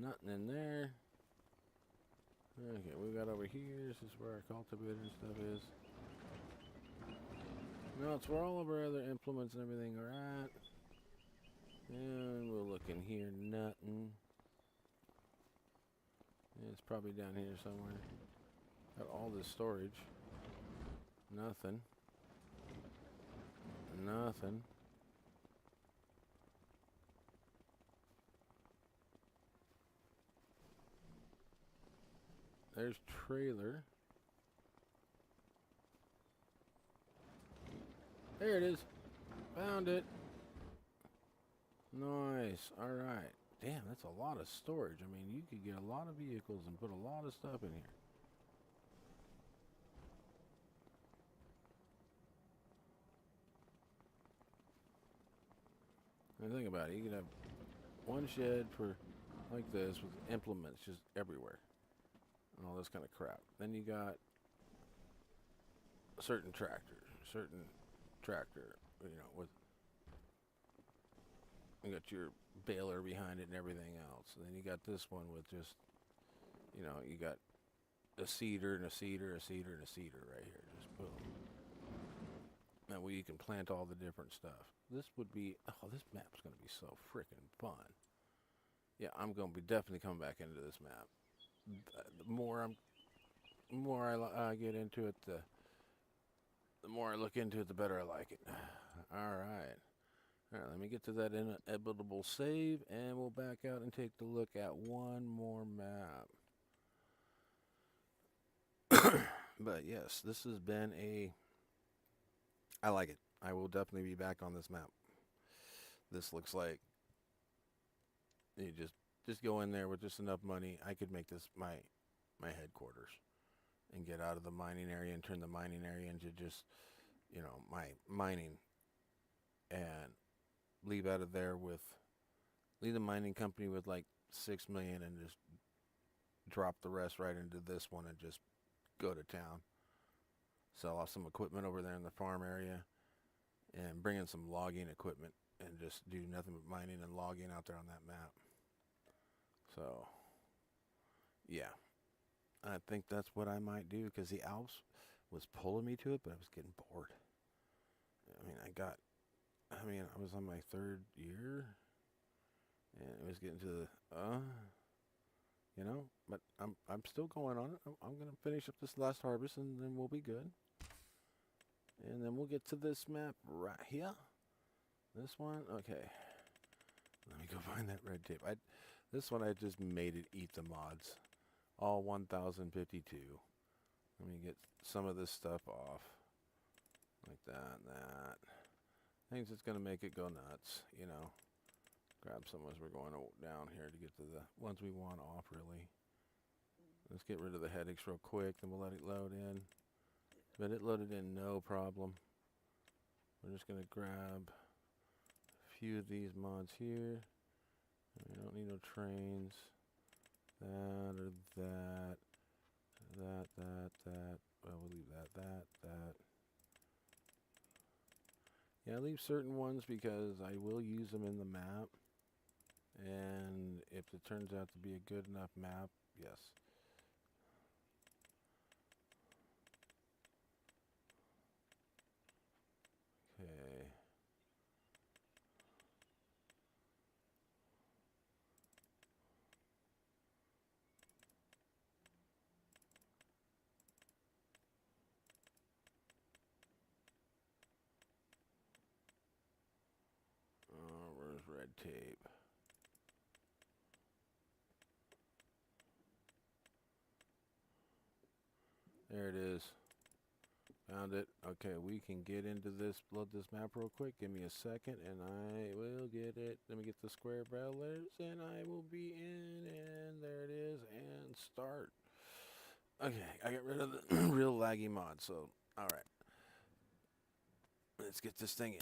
Nothing in there. Okay, we got over here. This is where our cultivator and stuff is. No, it's where all of our other implements and everything are at. And we'll look in here. Nothing. It's probably down here somewhere. Got all this storage. Nothing. Nothing. There's trailer. There it is. Found it. Nice. All right. Damn, that's a lot of storage. I mean, you could get a lot of vehicles and put a lot of stuff in here. And think about it. You could have one shed for like this with implements just everywhere. And all this kind of crap. Then you got certain tractor, you know, with you got your baler behind it and everything else. And then you got this one with just, you know, you got a seeder and a seeder, a seeder and a seeder right here. Just boom. That way you can plant all the different stuff. This would be, oh, this map's going to be so freaking fun. Yeah, I'm going to be definitely coming back into this map. The more I get into it, the more I look into it, the better I like it. All right. All right, let me get to that inevitable save, and we'll back out and take a look at one more map. But yes, this has been I like it. I will definitely be back on this map. This looks like you just go in there with just enough money. I could make this my headquarters and get out of the mining area and turn the mining area into just, you know, my mining, and leave out of there with, leave the mining company with like 6 million and just drop the rest right into this one and just go to town. Sell off some equipment over there in the farm area and bring in some logging equipment and just do nothing but mining and logging out there on that map. So, yeah, I think that's what I might do, because the Alps was pulling me to it, but I was getting bored. I mean, I was on my 3rd year, and it was getting to the, you know, but I'm still going on it. I'm going to finish up this last harvest, and then we'll be good. And then we'll get to this map right here. This one, okay. Let me go find that red tape. This one I just made it eat the mods. All 1052. Let me get some of this stuff off. Like that and that. Things that's going to make it go nuts, you know. Grab some as we're going down here to get to the ones we want off, really. Let's get rid of the headaches real quick, then we'll let it load in. But it loaded in no problem. We're just going to grab a few of these mods here. We don't need no trains. That or that. That. Well, we'll leave that. Yeah, I leave certain ones because I will use them in the map. And if it turns out to be a good enough map, yes. tape. There it is. Found it. Okay, we can get into this, load this map real quick. Give me a second, and I will get it. Let me get the square braille letters, and I will be in, and there it is, and start. Okay, I got rid of the real laggy mod, so, alright. Let's get this thing in.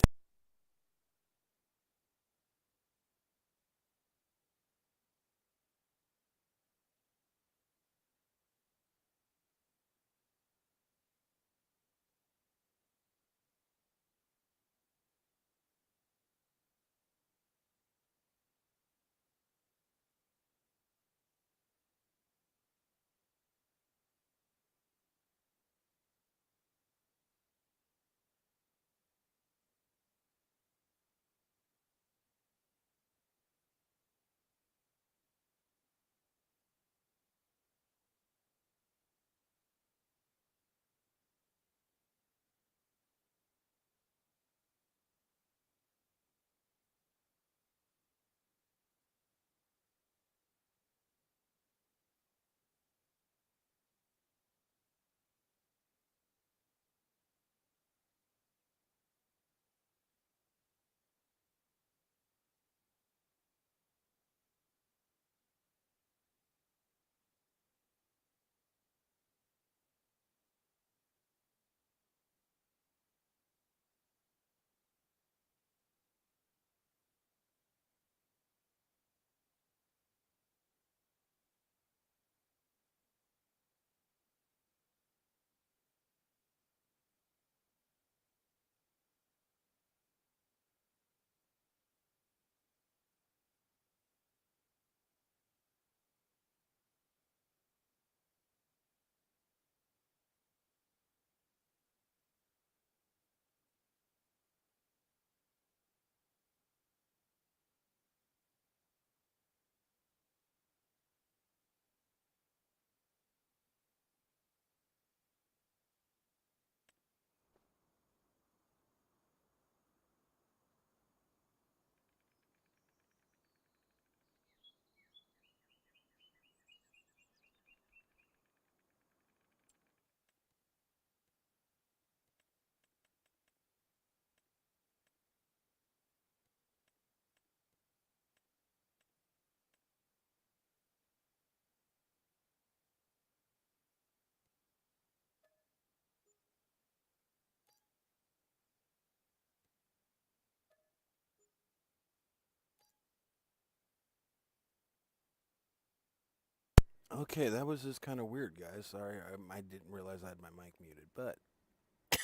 Okay, that was just kind of weird, guys. Sorry, I didn't realize I had my mic muted, but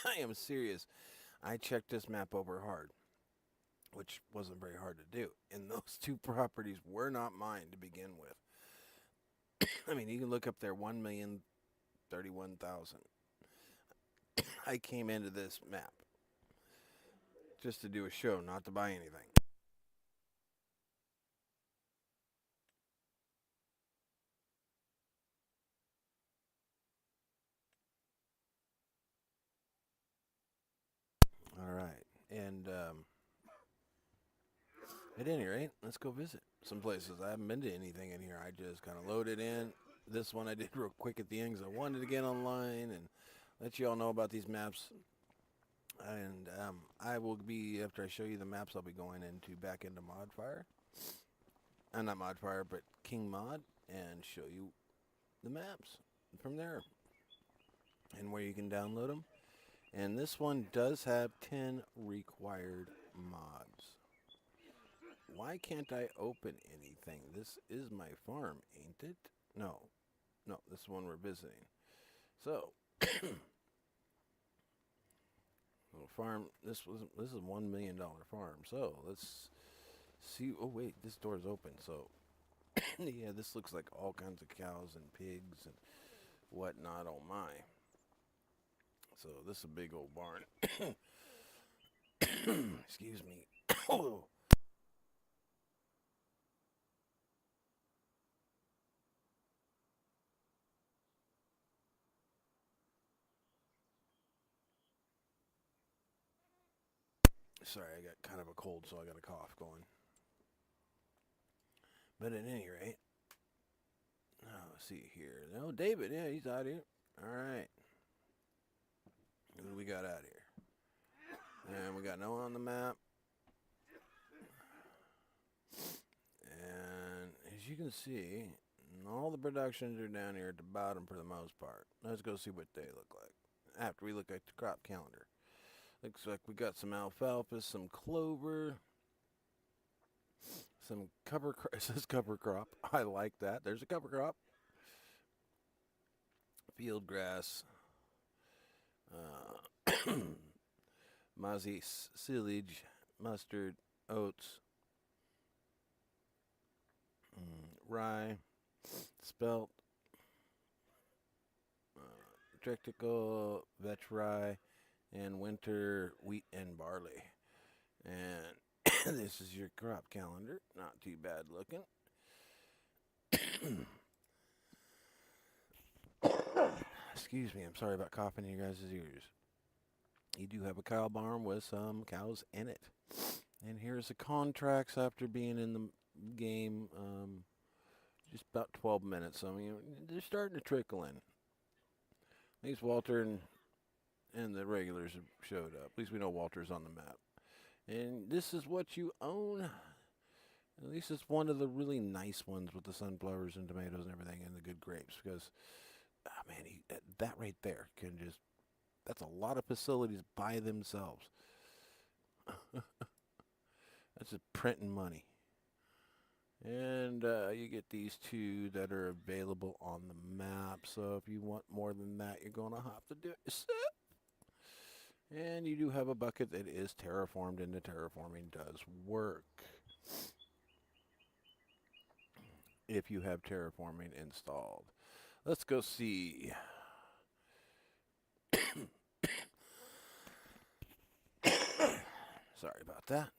I am serious. I checked this map over hard, which wasn't very hard to do, and those two properties were not mine to begin with. I mean, you can look up there, 1,031,000. I came into this map just to do a show, not to buy anything. All right, and at any rate, let's go visit some places. I haven't been to anything in here. I just kind of loaded in. This one I did real quick at the end because I wanted to get online and let you all know about these maps. And I will be, after I show you the maps, I'll be going back into Modfire. Not Modfire, but King Mod, and show you the maps from there and where you can download them. And this one does have 10 required mods. Why can't I open anything? This is my farm, ain't it? No. No, this is one we're visiting. So, little farm, this is $1 million farm. So, let's see. Oh, wait, this door's open. So, yeah, this looks like all kinds of cows and pigs and whatnot. Oh, my. So, this is a big old barn. Excuse me. Oh. Sorry, I got kind of a cold, so I got a cough going. But at any rate, let's see here. No, David, yeah, he's out here. All right. What do we got out here? And we got no one on the map. And as you can see, all the productions are down here at the bottom for the most part. Let's go see what they look like after we look at the crop calendar. Looks like we got some alfalfa, some clover, some cover crop. It says cover crop. I like that. There's a cover crop. Field grass. Mozzie silage, mustard, oats, rye, spelt, triticale, vetch rye, and winter wheat and barley. And this is your crop calendar. Not too bad looking. Excuse me, I'm sorry about coughing in your guys' ears. You do have a cow barn with some cows in it. And here's the contracts after being in the game just about 12 minutes. So, I mean, they're starting to trickle in. At least Walter and the regulars have showed up. At least we know Walter's on the map. And this is what you own. At least it's one of the really nice ones with the sunflowers and tomatoes and everything and the good grapes. Because, man, that right there can just... That's a lot of facilities by themselves. That's just printing money. And you get these two that are available on the map. So if you want more than that, you're going to have to do it yourself. And you do have a bucket that is terraformed, and the terraforming does work. If you have terraforming installed. Let's go see... Sorry about that.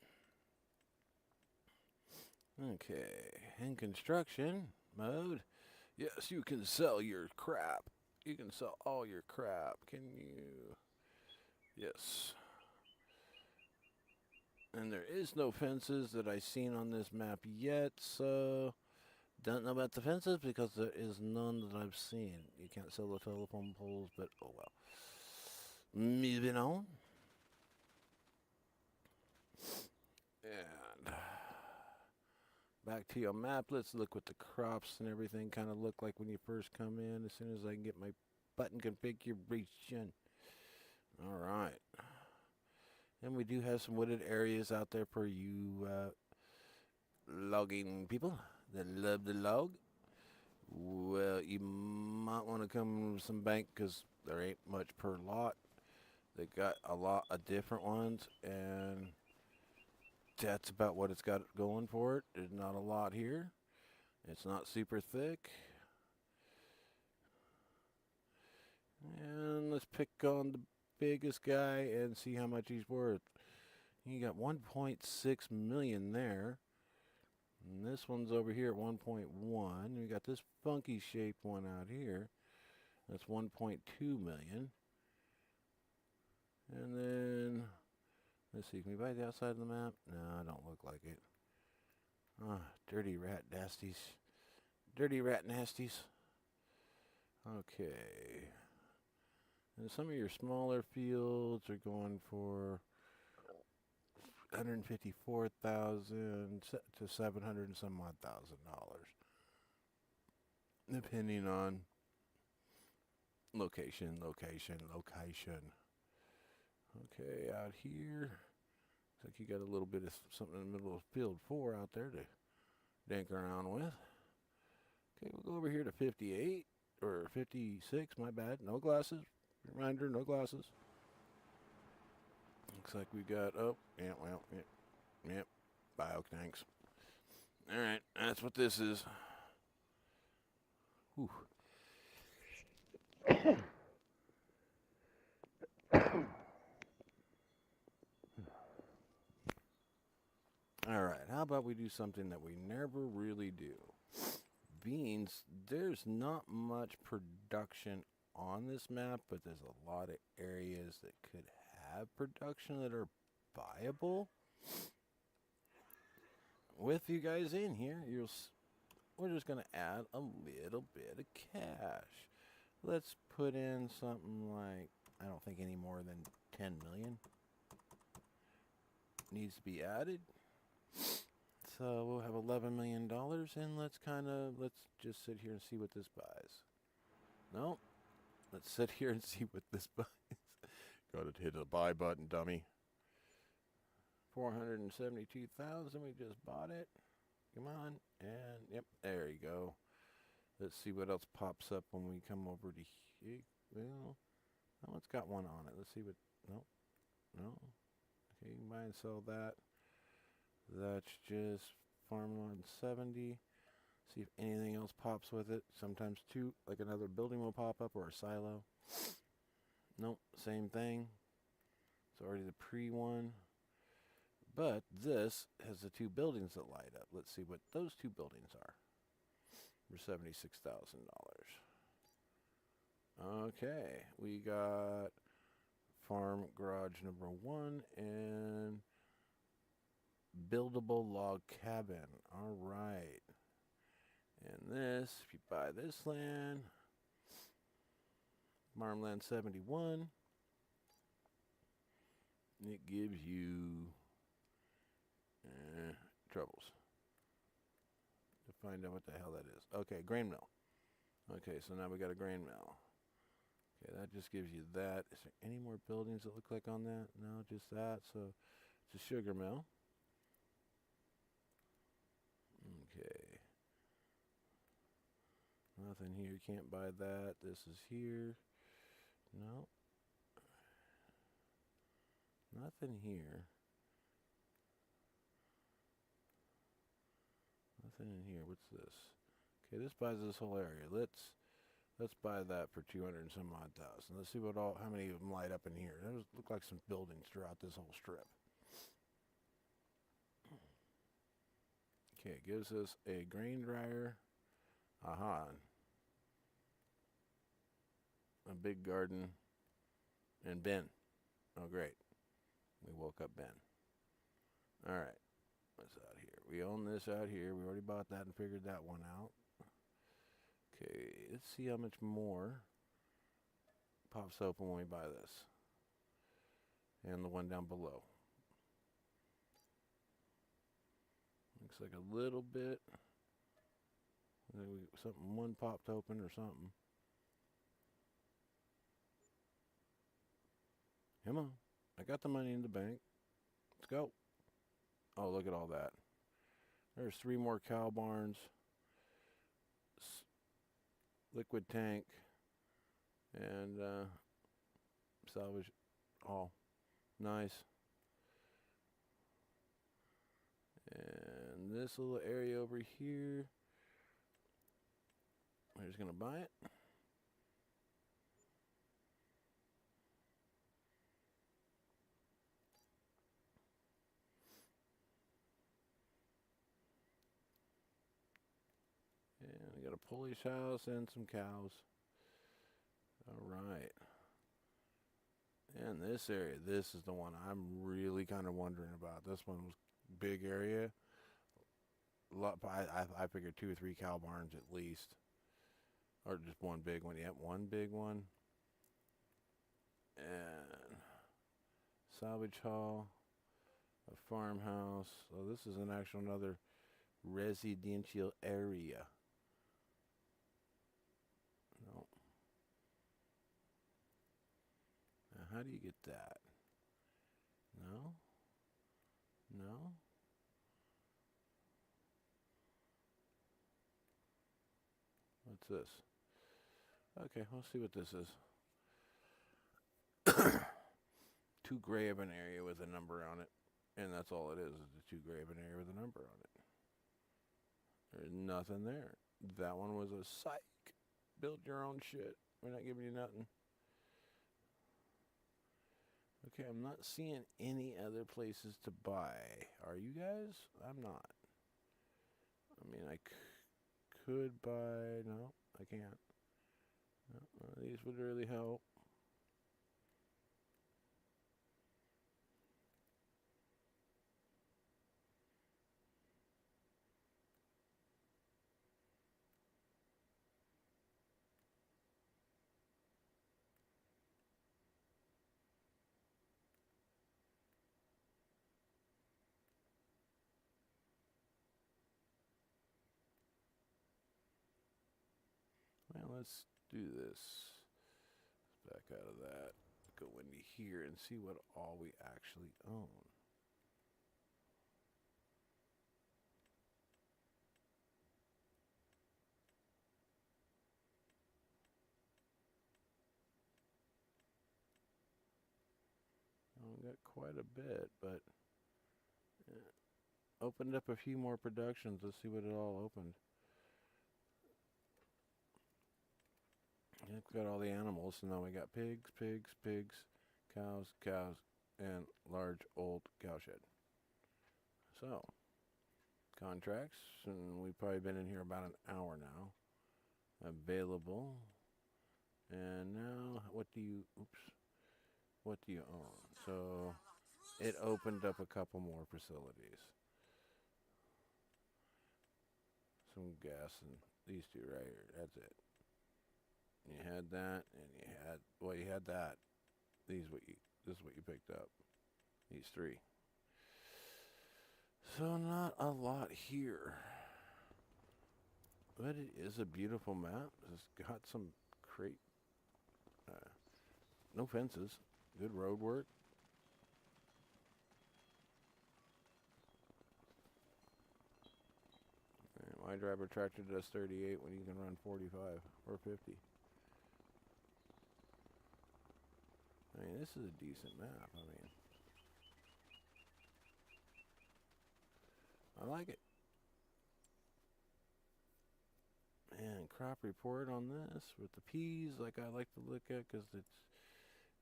Okay, in construction mode, yes, you can sell your crap. You can sell all your crap. Can you? Yes. And there is no fences that I've seen on this map yet, so don't know about the fences because there is none that I've seen. You can't sell the telephone poles, but oh well. Moving on. And back to your map. Let's look what the crops and everything kind of look like when you first come in. As soon as I can get my button configuration. All right. And we do have some wooded areas out there for you logging people that love to log. Well, you might want to come to some bank because there ain't much per lot. They got a lot of different ones, and that's about what it's got going for it. There's not a lot here. It's not super thick. And let's pick on the biggest guy and see how much he's worth. You got 1.6 million there. And this one's over here at 1.1. We got this funky shaped one out here. That's 1.2 million. And then, let's see, can we buy the outside of the map? No, I don't look like it. Ah, dirty rat nasties. Dirty rat nasties. Okay. And some of your smaller fields are going for 154,000 to 700 and some odd $1,000, depending on location. Okay, out here, looks like you got a little bit of something in the middle of field 4 out there to dink around with. Okay, we'll go over here to 58 or 56. My bad. No glasses. Reminder, no glasses. Looks like we got, oh, yeah, well, yep, bio tanks. Alright, that's what this is. Whew. Alright, how about we do something that we never really do? Beans, there's not much production on this map, but there's a lot of areas that could have production that are viable. With you guys in here, we're just going to add a little bit of cash. Let's put in something like, I don't think any more than 10 million needs to be added. So we'll have $11 million, and let's just sit here and see what this buys. No, let's sit here and see what this buys. Got to hit the buy button, dummy. 472,000. We just bought it. Come on, and yep, there you go. Let's see what else pops up when we come over to here. Well, oh, it's got one on it. Let's see what. No, no. Okay, you can buy and sell that. That's just farmland 70. See if anything else pops with it. Sometimes two, like another building will pop up or a silo. Nope, same thing. It's already the pre one. But this has the two buildings that light up. Let's see what those two buildings are. For $76,000. Okay, we got farm garage number 1 and buildable log cabin. All right. And this, if you buy this land, farmland 71, it gives you troubles to find out what the hell that is. Okay, grain mill. Okay, so now we got a grain mill. Okay, that just gives you that. Is there any more buildings that look like on that? No, just that. So it's a sugar mill. Okay. Nothing here. You can't buy that. This is here. No. Nothing here. Nothing in here. What's this? Okay, this buys this whole area. Let's buy that for 200 and some odd thousand. Let's see how many of them light up in here. Those look like some buildings throughout this whole strip. Okay, it gives us a grain dryer. Aha. A big garden. And Ben. Oh, great. We woke up Ben. All right. What's out here? We own this out here. We already bought that and figured that one out. Okay, let's see how much more pops open when we buy this. And the one down below. Looks like a little bit. One popped open or something. Come on. I got the money in the bank. Let's go. Oh, look at all that. There's 3 more cow barns. Liquid tank. And salvage. Oh, nice. And this little area over here. We're just going to buy it. And we got a Polish house and some cows. All right. And this area, this is the one I'm really kind of wondering about. This one was big area. I figured 2 or 3 cow barns at least. Or just one big one. Yep, one big one. And salvage hall. A farmhouse. So this is an actual another residential area. No. Now how do you get that? No? No? What's this? Okay, we'll see what this is. 2 gray of an area with a number on it. And that's all it is the 2 gray of an area with a number on it. There's nothing there. That one was a psych. Build your own shit. We're not giving you nothing. Okay, I'm not seeing any other places to buy. Are you guys? I'm not. I mean, I could buy. No, I can't. No, these would really help. let's do this. Back out of that. Go into here and see what all we actually own. We got quite a bit, but opened up a few more productions. Let's see what it all opened. It's got all the animals, so now we got pigs, cows, and large old cowshed. So, contracts, and we've probably been in here about an hour now. Available. And now, what do you own? So, it opened up a couple more facilities. Some gas and these two right here. That's it. You had that, and you had that. This is what you picked up. These three. So not a lot here. But it is a beautiful map. It's got some great, no fences, good road work. And my driver tractor does 38 when you can run 45 or 50. I mean, this is a decent map. I like it. And crop report on this with the peas, like I like to look at, because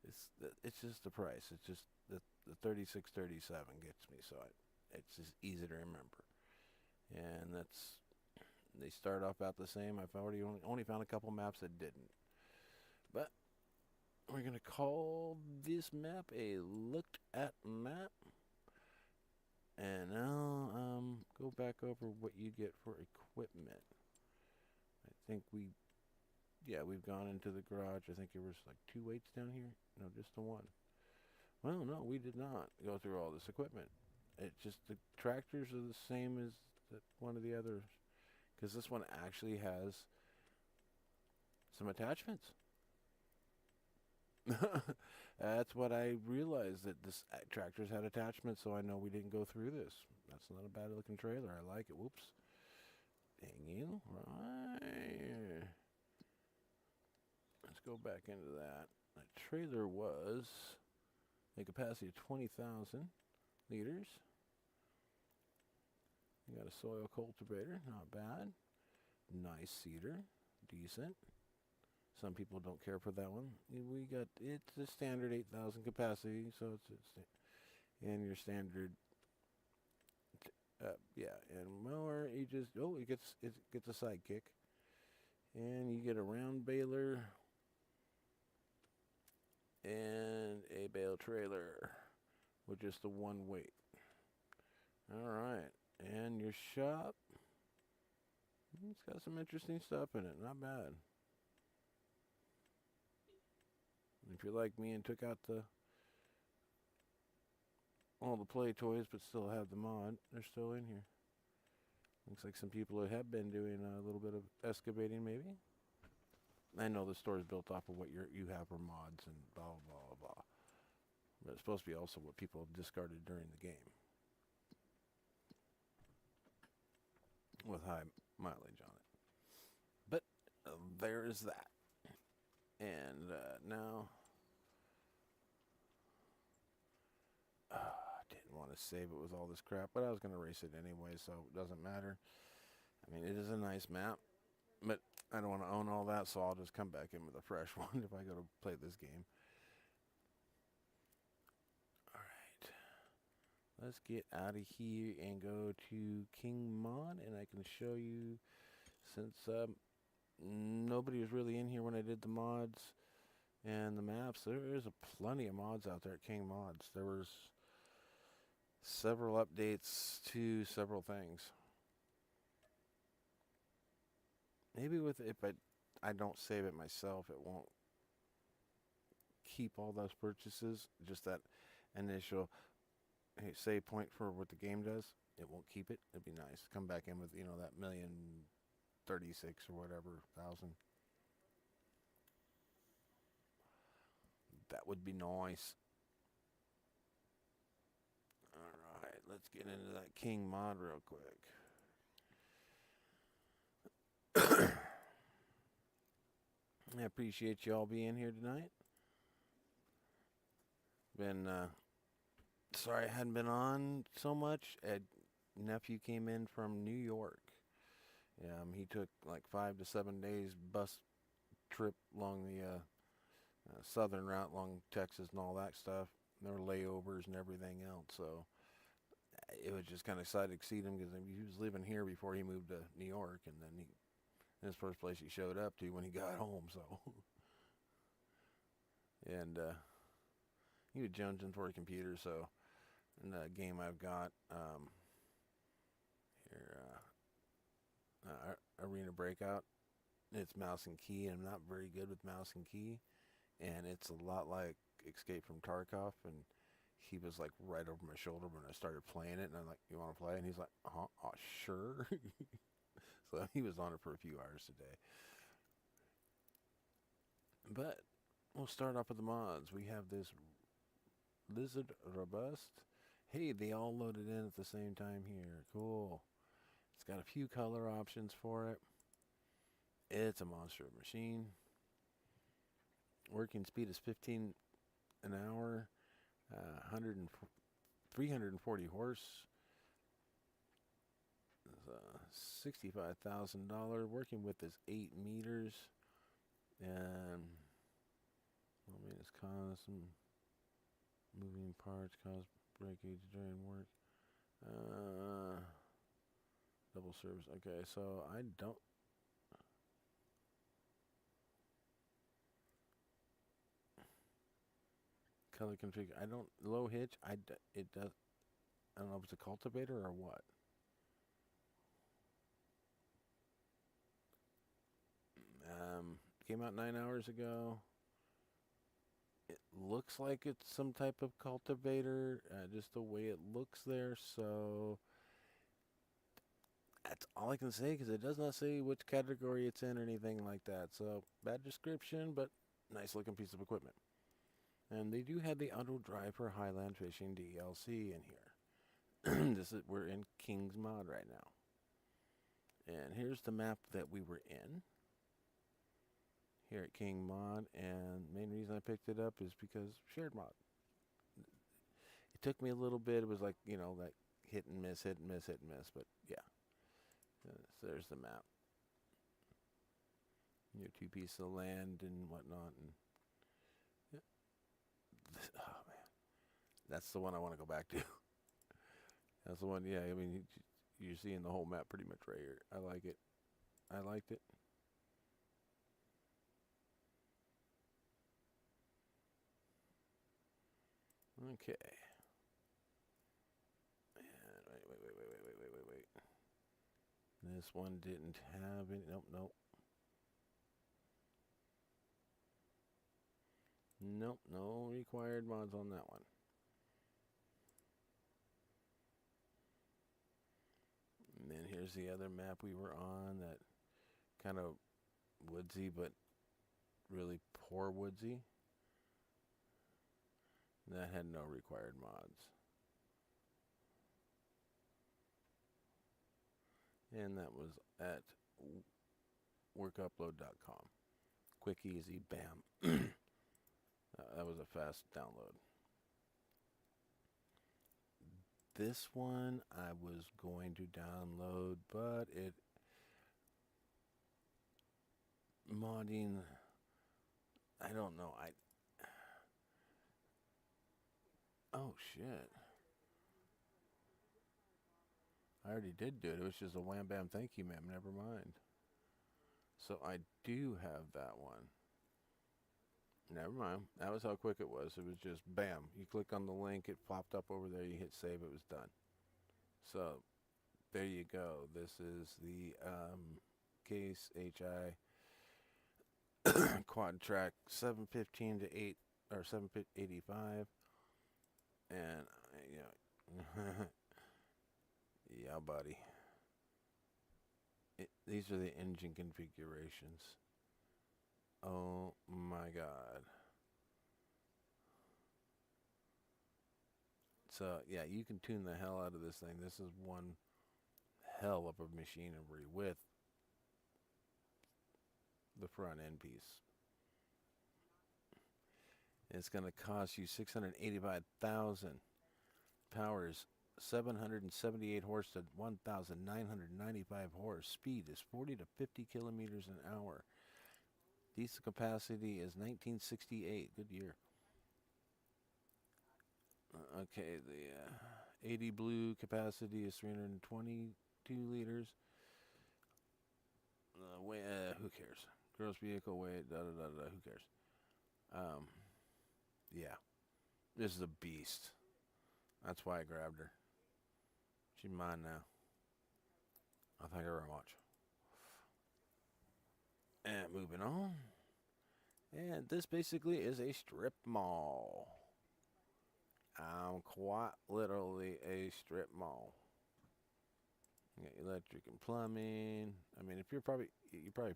it's just the price. It's just the 36.37 gets me, so it's just easy to remember. And they start off about the same. I've already only found a couple maps that didn't. But we're gonna call this map a looked at map. And now go back over what you get for equipment. I think we've gone into the garage. I think there was like 2 weights down here. No, just the one. Well, no, we did not go through all this equipment. It's just the tractors are the same as one of the others. Because this one actually has some attachments. That's what I realized, that this tractors had attachments, so I know we didn't go through this. That's not a bad looking trailer. I like it. Whoops. Dang you. Right. Let's go back into that. That trailer was a capacity of 20,000 liters. You got a soil cultivator, not bad. Nice cedar, decent. Some people don't care for that one. It's a standard 8,000 capacity, so it's and your standard. And mower, it gets a sidekick, and you get a round baler and a bale trailer with just the one weight. All right, and your shop, it's got some interesting stuff in it. Not bad. If you're like me and took out all the play toys but still have the mod, they're still in here. Looks like some people have been doing a little bit of excavating, maybe. I know the store is built off of what you have for mods and blah, blah, blah. But it's supposed to be also what people have discarded during the game. With high mileage on it. But there is that. And now... I didn't want to save it with all this crap, but I was going to erase it anyway, so it doesn't matter. I mean, it is a nice map, but I don't want to own all that, so I'll just come back in with a fresh one if I go to play this game. Alright. Let's get out of here and go to King Mod, and I can show you, since nobody was really in here when I did the mods and the maps, there is plenty of mods out there at King Mods. There was several updates to several things. Maybe if I don't save it myself, it won't keep all those purchases. Just that initial save point for what the game does, it won't keep it. It'd be nice. Come back in with that 1,036,000 or whatever thousand. That would be nice. Alright, let's get into that King mod real quick. I appreciate you all being here tonight. Been sorry I hadn't been on so much. Nephew came in from New York. He took like 5 to 7 days bus trip along the southern route along Texas and all that stuff. There were layovers and everything else, so it was just kind of excited to see him because he was living here before he moved to New York, and then this first place he showed up to when he got home. So, and he was jonesing for a computer. So, in the game I've got here, Arena Breakout. It's mouse and key, and I'm not very good with mouse and key, and it's a lot like Escape from Tarkov, and he was like right over my shoulder when I started playing it, and I'm like, "You want to play?" And he's like, "Oh, sure." So he was on it for a few hours today. But we'll start off with the mods. We have this Lizard Robust. Hey, they all loaded in at the same time here. Cool. It's got a few color options for it. It's a monster machine. Working speed is 15 an hour. 340 horse. $65,000. Working width is 8 meters. And it's cause some moving parts, cause breakage during work. Double service. Okay, so I don't. Color configure. I don't. Low hitch. It does. I don't know if it's a cultivator or what. Came out 9 hours ago. It looks like it's some type of cultivator, just the way it looks there. So that's all I can say because it does not say which category it's in or anything like that. So bad description, but nice looking piece of equipment. And they do have the auto drive for Highland Fishing DLC in here. We're in King's Mod right now. And here's the map that we were in here at King Mod, and main reason I picked it up is because shared mod. It took me a little bit. It was like, like hit and miss, but yeah. So there's the map. Your 2 pieces of land and whatnot, and yeah. Oh man, that's the one I want to go back to. That's the one. Yeah, I mean, you're seeing the whole map pretty much right here. I like it. I liked it. Okay. And wait. This one didn't have any. Nope. Nope, no required mods on that one. And then here's the other map we were on, that kind of woodsy, but really poor woodsy. That had no required mods. And that was at workupload.com. Quick, easy, bam. That was a fast download. This one I was going to download, but modding, I don't know. Oh shit. I already did do it. It was just a wham bam thank you ma'am, never mind. So I do have that one. Never mind. That was how quick it was. It was just bam. You click on the link, it popped up over there, you hit save, it was done. So there you go. This is the Case HI quad track 715 to 8 or 785, and yeah, buddy. These are the engine configurations. Oh my god. So, yeah, you can tune the hell out of this thing. This is one hell of a machinery with the front end piece. It's going to cost you $685,000. Powers 778 horse to 1,995 horse. Speed is 40 to 50 kilometers an hour. Diesel capacity is 1968. Good year. Okay, the 80 blue capacity is 322 liters. Who cares? Gross vehicle weight, who cares? Yeah. This is a beast. That's why I grabbed her. She's mine now. I thank her very much. And moving on. And this basically is a strip mall. Quite literally a strip mall. You got electric and plumbing. I mean, if you're probably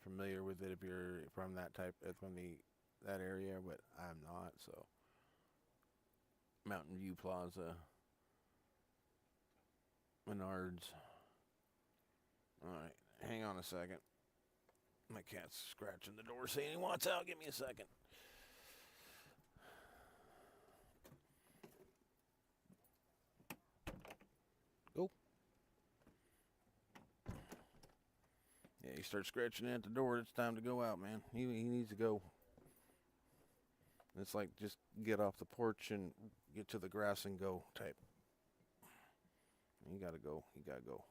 familiar with it if you're from that that area, but I'm not. So, Mountain View Plaza, Menards. All right, hang on a second. My cat's scratching the door saying he wants out. Give me a second. Go. Yeah, he starts scratching at the door. It's time to go out, man. He needs to go. It's like just get off the porch and get to the grass and go type. You gotta go. You gotta go.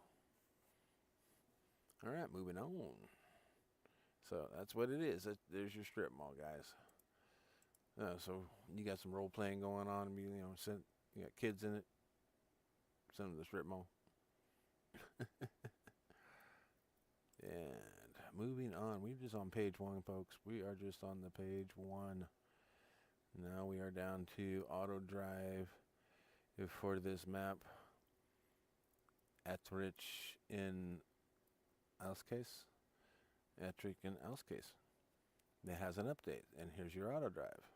All right, moving on. So that's what it is. There's your strip mall, guys. So you got some role playing going on. You got kids in it. Send them to the strip mall. And moving on, we're just on page 1, folks. We are just on the page 1. Now we are down to auto drive for this map. Ettrich in Alskase. Ettrich in Alskase. It has an update, and here's your auto drive.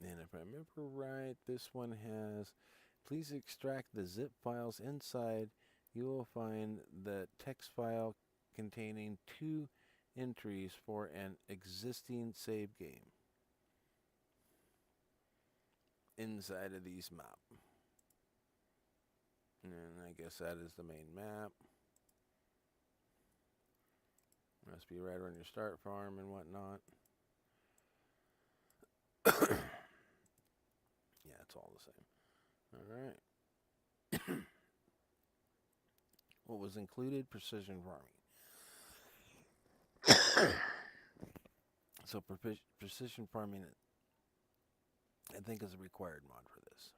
And if I remember right, this one has, please extract the zip files inside. You will find the text file containing 2 entries for an existing save game inside of these map. And I guess that is the main map. Must be right on your start farm and whatnot. Yeah, it's all the same. All right. What was included? Precision farming. So precision farming, I think, is a required mod for this.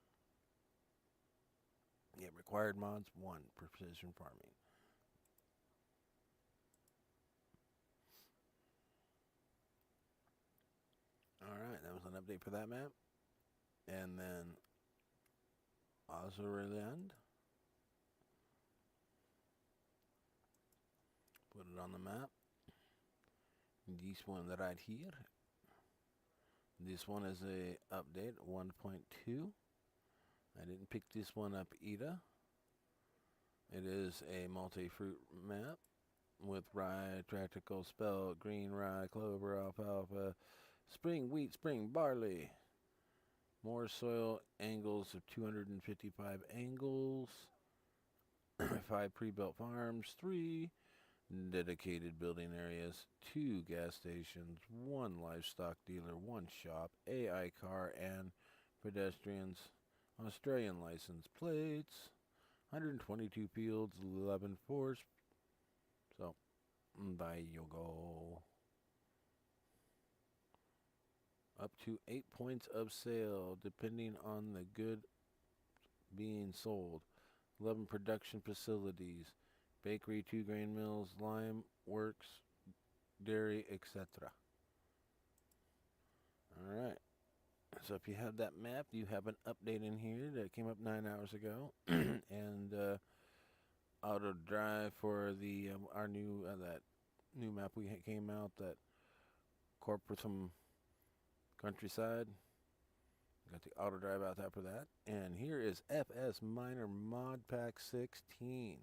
Yeah, required mods 1, precision farming. Alright, that was an update for that map. And then Ozerland. Put it on the map. This one right here. This one is a update 1.2. I didn't pick this one up either. It is a multi-fruit map with rye, tactical spelt, green rye, clover, alfalfa, spring wheat, spring barley. More soil angles of 255 angles. 5 pre-built farms, 3 dedicated building areas, 2 gas stations, 1 livestock dealer, 1 shop, AI car and pedestrians, Australian license plates, 122 fields, 11 force. So, there you go. Up to 8 points of sale, depending on the good being sold. 11 production facilities, bakery, 2 grain mills, lime works, dairy, etc. Alright. So if you have that map, you have an update in here that came up 9 hours ago. And auto drive for the our new that new map we came out, that corp with some countryside. Got the auto drive out there for that. And here is FS Minor Mod Pack 16.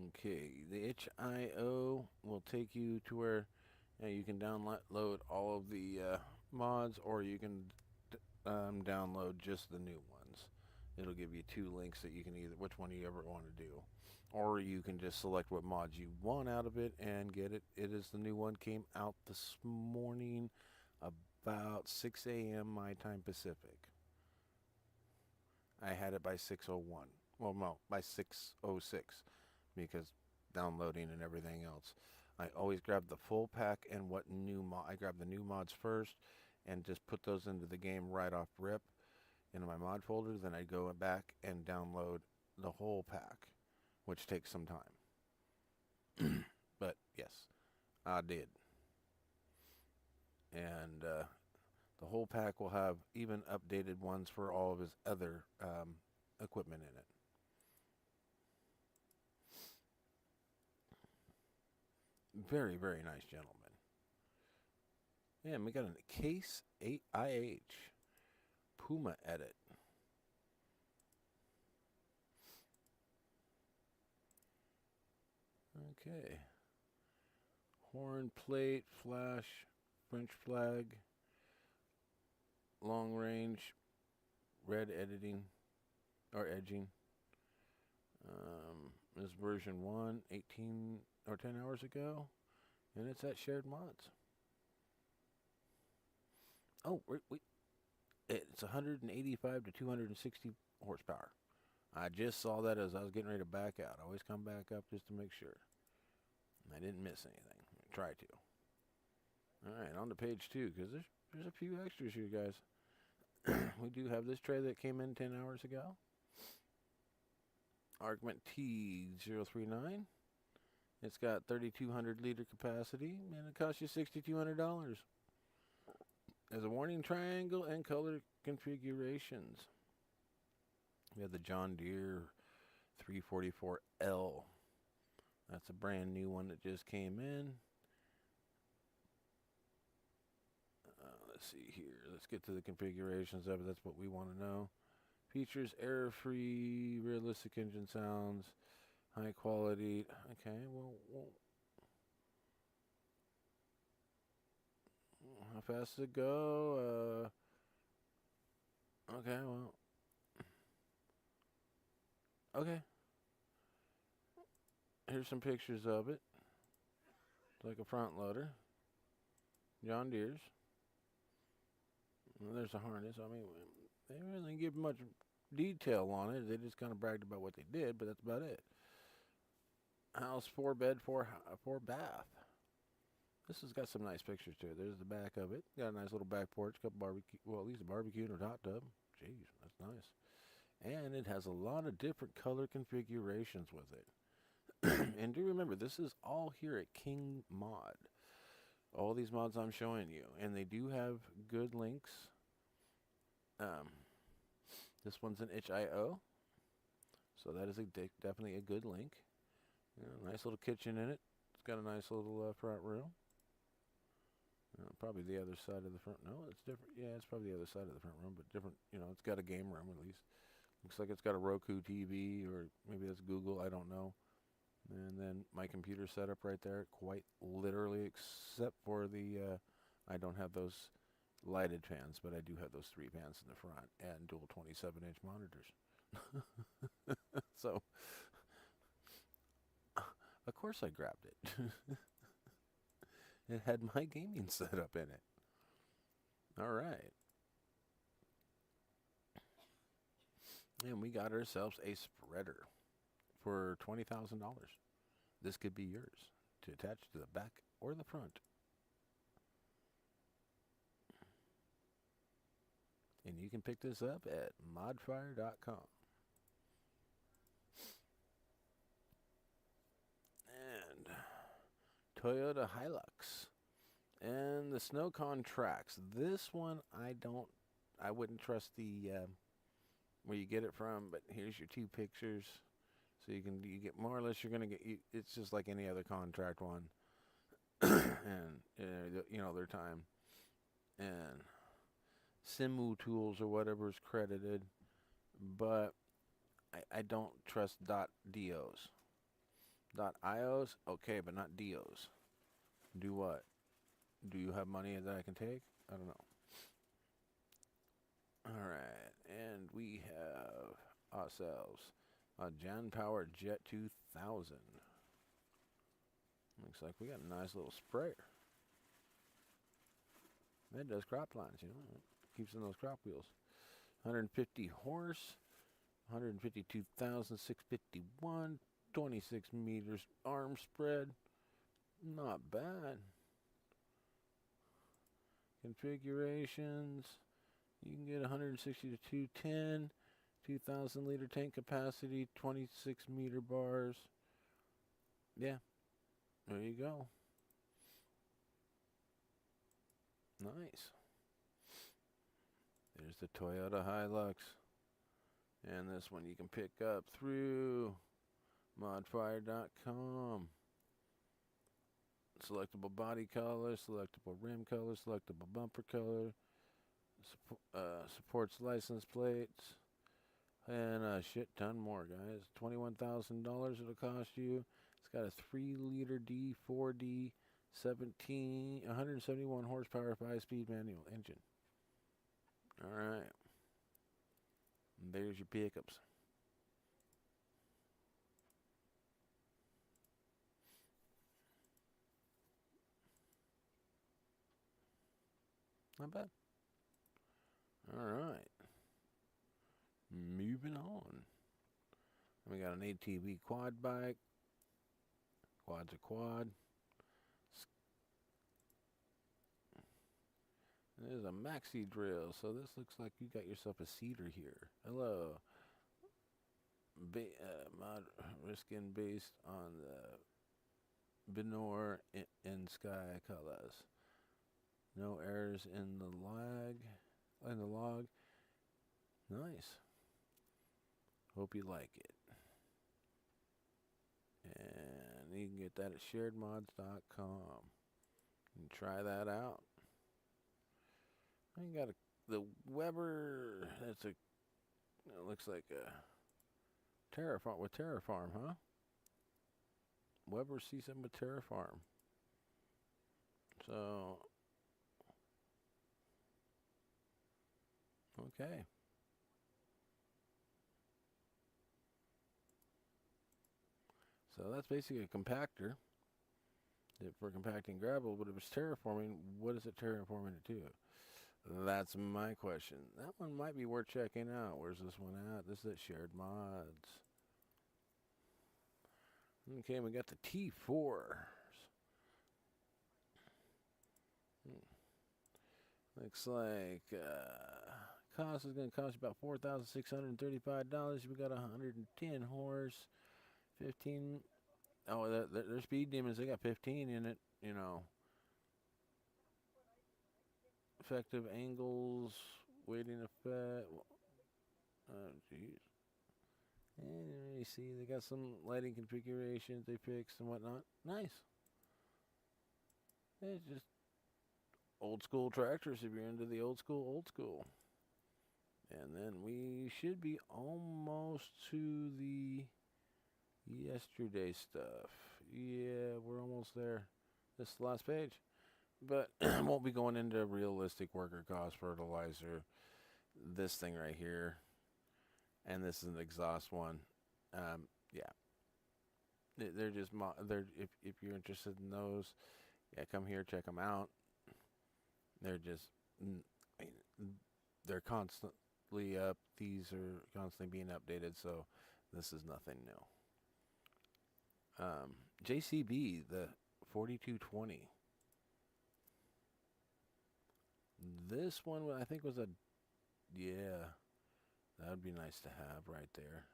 Okay, the HIO will take you to where you can download all of the mods, or you can download just the new ones. It'll give you two links that you can either, which one you ever want to do. Or you can just select what mods you want out of it and get it. It is the new one, came out this morning about 6 a.m. my time Pacific. I had it by 6:01. Well, no, by 6:06 because downloading and everything else. I always grab the full pack and what new mod. I grab the new mods first and just put those into the game right off rip into my mod folder. Then I go back and download the whole pack, which takes some time. But yes, I did. And the whole pack will have even updated ones for all of his other equipment in it. Very, very nice gentleman. And we got a Case 8IH Puma edit. Okay. Horn plate, flash, French flag, long range, red editing, or edging. This version 1, 18 or 10 hours ago, and it's at Shared Mods. Oh, wait. It's 185 to 260 horsepower. I just saw that as I was getting ready to back out. I always come back up just to make sure. I didn't miss anything. Try to. All right, on to page 2, because there's a few extras here, guys. We do have this tray that came in 10 hours ago. Argument T039. It's got 3,200 liter capacity, and it costs you $6,200. There's a warning triangle and color configurations. We have the John Deere 344L. That's a brand new one that just came in. Let's see here. Let's get to the configurations of it. That's what we want to know. Features: error-free, realistic engine sounds, high quality. Okay, well, how fast does it go? Okay, well, okay. Here's some pictures of it. It's like a front loader. John Deere's. Well, there's a harness. I mean, they really didn't give much detail on it. They just kind of bragged about what they did, but that's about it. House, 4-bed, 4-bath. This has got some nice pictures to it. There's the back of it. Got a nice little back porch, couple barbecue, well, at least a barbecue and a hot tub. Jeez, that's nice. And it has a lot of different color configurations with it. And do remember, this is all here at King Mod. All these mods I'm showing you, and they do have good links. This one's an HIO, so that is definitely a good link. Nice little kitchen in it. It's got a nice little front room. Probably the other side of the front. No, it's different. Yeah, it's probably the other side of the front room, but different. It's got a game room at least. Looks like it's got a Roku TV, or maybe that's Google. I don't know. And then my computer setup right there, quite literally, except for the, I don't have those lighted fans, but I do have those 3 fans in the front and dual 27-inch monitors. So, of course I grabbed it. It had my gaming setup in it. All right. And we got ourselves a spreader for $20,000. This could be yours to attach to the back or the front. And you can pick this up at modfire.com. And Toyota Hilux and the Snowcon Trax. This one I wouldn't trust the where you get it from, but here's your 2 pictures. So you get more or less, you're going to get, it's just like any other contract one. And, their time. And Simu tools or whatever is credited. But I don't trust .dos. .ios, okay, but not DOs. Do what? Do you have money that I can take? I don't know. Alright, and we have ourselves a Jan Power Jet 2000. Looks like we got a nice little sprayer. That does crop lines, keeps in those crop wheels. 150 horse, 152,651, 26 meters arm spread. Not bad. Configurations. You can get 160 to 210, 2,000 liter tank capacity, 26 meter bars. Yeah, there you go. Nice. There's the Toyota Hilux. And this one you can pick up through modfire.com. Selectable body color, selectable rim color, selectable bumper color. Supports license plates. And a shit ton more, guys. $21,000 it'll cost you. It's got a 3-liter D4D 171 horsepower 5-speed manual engine. Alright. There's your pickups. Not bad. Alright. Moving on. We got an ATV quad bike. Quad's a quad. There's a maxi drill, so this looks like you got yourself a cedar here. Hello. Mod risking based on the Benor in sky colors. No errors in the log. Nice. Hope you like it. And you can get that at sharedmods.com. And try that out. I got the Weber. It looks like a Terraform with Terraform, huh? Weber C7 with Terraform. So, okay. So that's basically a compactor for compacting gravel, but if it's terraforming, what is it terraforming it to? That's my question. That one might be worth checking out. Where's this one at? This is at Shared Mods. Okay, we got the T-FORCE. Looks like cost is going to cost you about $4,635. We got 110 horse, 15. Oh, their speed demons, they got 15 in it, Effective angles, weighting effect. Oh, jeez. And let me see, they got some lighting configurations they fixed and whatnot. Nice. It's just old school tractors if you're into the old school. And then we should be almost to the yesterday stuff. Yeah, we're almost there. This is the last page. But won't be going into realistic worker cost fertilizer. This thing right here. And this is an exhaust one. Yeah. They're just, if you're interested in those, yeah, come here, check them out. They're just, they're constantly up. These are constantly being updated, so this is nothing new. JCB, the 4220. This one, I think, was yeah, that would be nice to have right there.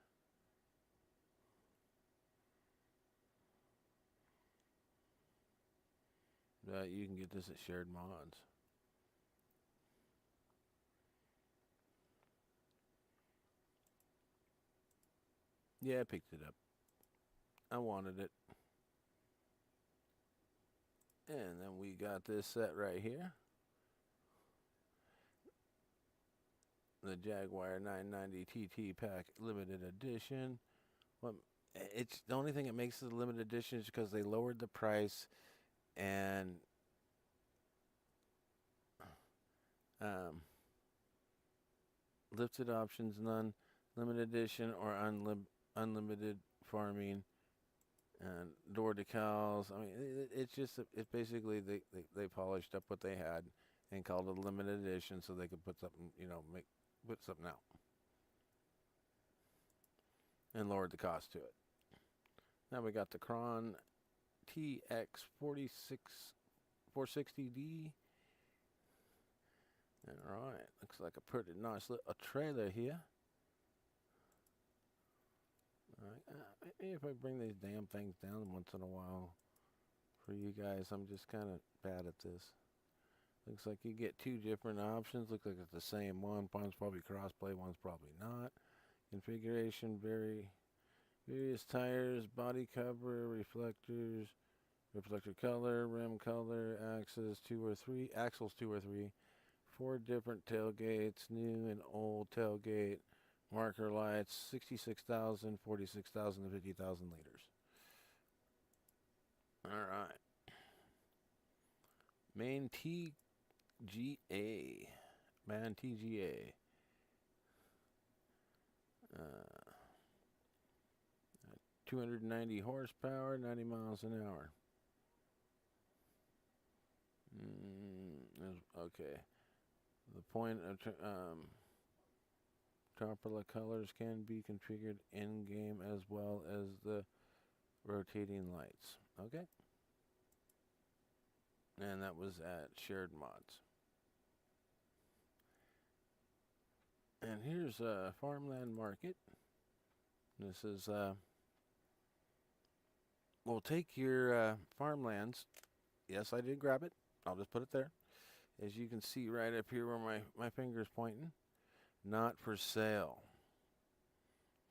You can get this at Shared Mods. Yeah, I picked it up. I wanted it. And then we got this set right here. The Jaguar 990 TT Pack Limited Edition. Well, it's the only thing that makes it a limited edition is because they lowered the price and lifted options, none, limited edition or unlimited farming, and door decals. I mean, it's just it's basically they polished up what they had and called it a limited edition so they could put something, put something out and lowered the cost to it. Now we got the Cron TX46 460D. All right, looks like a pretty nice little trailer here. All right, maybe if I bring these damn things down once in a while for you guys, I'm just kind of bad at this. Looks like you get two different options. Looks like it's the same one. One's probably crossplay, one's probably not. Configuration, various tires, body cover, reflectors, reflector color, rim color, axles 2 or 3, 4 different tailgates, new and old tailgate, marker lights, 66,000, 46,000, and 50,000 liters. All right. Main TGA. Man TGA. 290 horsepower, 90 miles an hour. Okay. The point of Tropala colors can be configured in-game as well as the rotating lights. Okay. And that was at Shared Mods. And here's a farmland market. This is, we'll take your farmlands. Yes, I did grab it. I'll just put it there. As you can see right up here where my finger's pointing. Not for sale.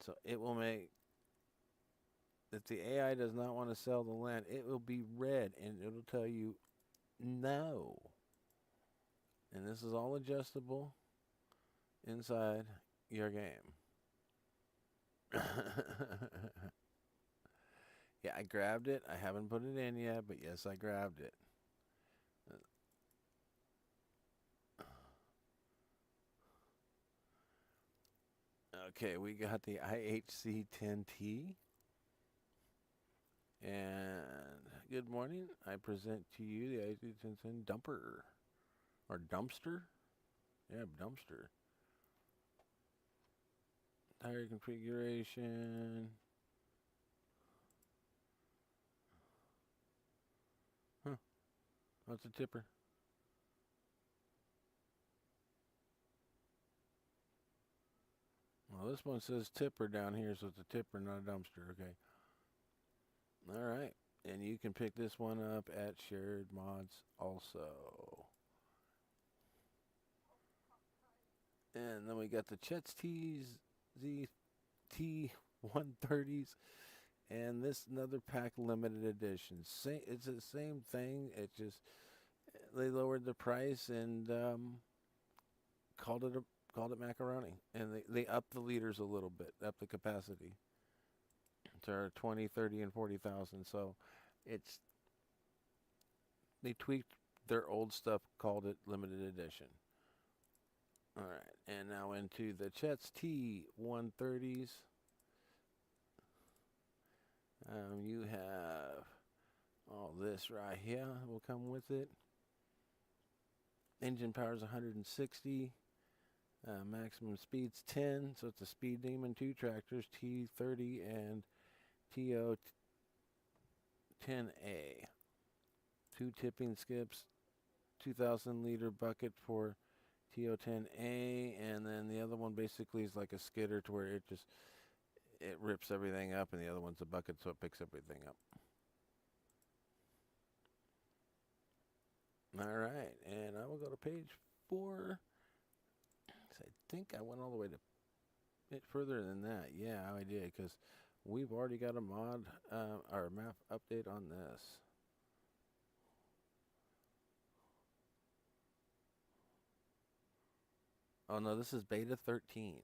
So it will make, if the AI does not want to sell the land, it will be red and it'll tell you no. And this is all adjustable inside your game. Yeah, I grabbed it. I haven't put it in yet, but yes, I grabbed it. Okay, we got the IHC-10T. And good morning. I present to you the IHC-10T dumper. Or dumpster? Yeah, dumpster. Tire configuration. Huh. What's a tipper? Well, this one says tipper down here, so it's a tipper, not a dumpster. Okay. All right. And you can pick this one up at Shared Mods also. And then we got the Chet's T130s. And this another pack limited edition. It's the same thing. It just, they lowered the price and called it macaroni. And they upped the liters a little bit, upped the capacity to 20, 30, and 40,000. So they tweaked their old stuff, called it limited edition. All right, and now into the Chet's T130s. You have all this right here will come with it. Engine power is 160. Maximum speed's 10, so it's a Speed Demon 2 tractors, T30 and TO10A. 2 tipping skips, 2,000 liter bucket for TO10A, and then the other one basically is like a skidder to where it rips everything up, and the other one's a bucket so it picks everything up. All right, and I will go to page 4. I think I went all the way to bit further than that. Yeah, I did, because we've already got a mod or map update on this. Oh no, this is beta 13.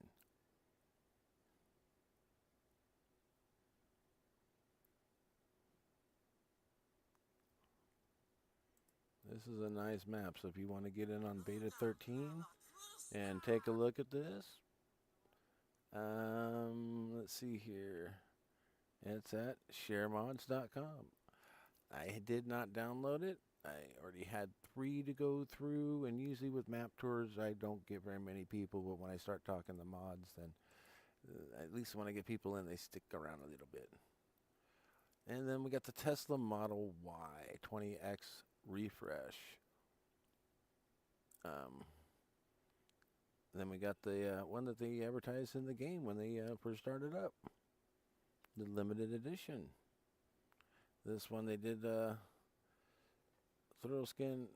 This is a nice map, so if you want to get in on beta 13 and take a look at this, let's see here. It's at sharemods.com. I did not download it. I already had 3 to go through, and usually with map tours, I don't get very many people, but when I start talking the mods, then at least when I get people in, they stick around a little bit. And then we got the Tesla Model Y 20X refresh. Then we got the one that they advertised in the game when they first started up. The limited edition. This one they did Thrillskin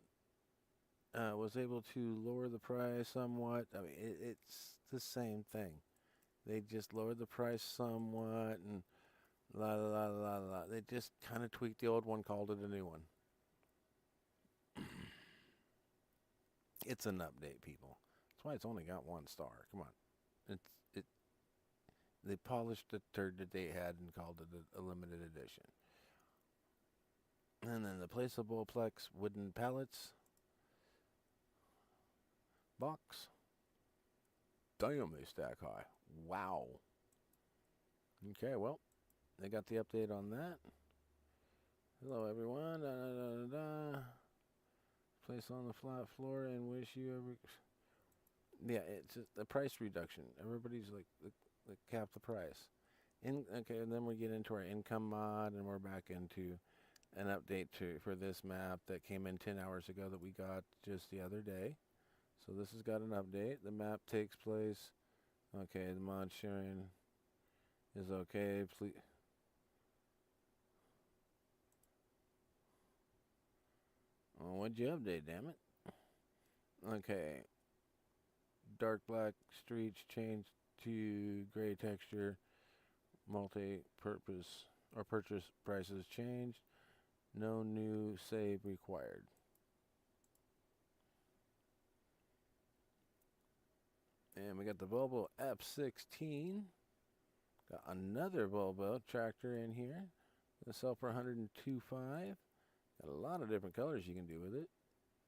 was able to lower the price somewhat. I mean, it's the same thing. They just lowered the price somewhat and la la la la la. They just kind of tweaked the old one, called it a new one. It's an update, people. That's why it's only got 1 star. Come on, they polished the turd that they had and called it a limited edition. And then the placeable Plex wooden pallets box. Damn, they stack high. Wow. Okay, well, they got the update on that. Hello, everyone. Da, da, da, da. Place on the flat floor and wish you ever. Yeah, it's just a price reduction. Everybody's like cap the price. Okay, and then we get into our income mod, and we're back into an update for this map that came in 10 hours ago that we got just the other day. So this has got an update. The map takes place. Okay, the mod sharing is okay. Please. Well, what'd you update, damn it? Okay. Dark black streets changed to gray texture. Multi-purpose or purchase prices changed. No new save required. And we got the Volvo F16. Got another Volvo tractor in here. Gonna sell for $102.5. Got a lot of different colors you can do with it.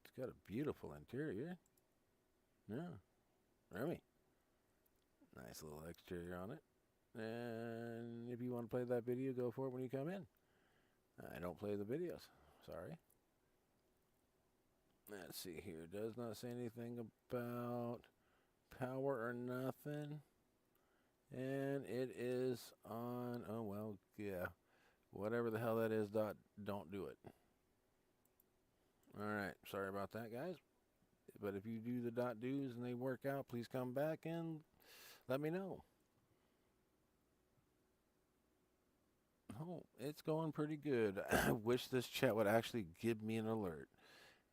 It's got a beautiful interior. Yeah. Remy. Nice little exterior on it. And if you want to play that video, go for it when you come in. I don't play the videos. Sorry. Let's see here. Does not say anything about power or nothing. And it is on, oh well, yeah. Whatever the hell that is, don't do it. Alright, sorry about that, guys. But if you do the .dos and they work out, please come back and let me know. Oh, it's going pretty good. I wish this chat would actually give me an alert.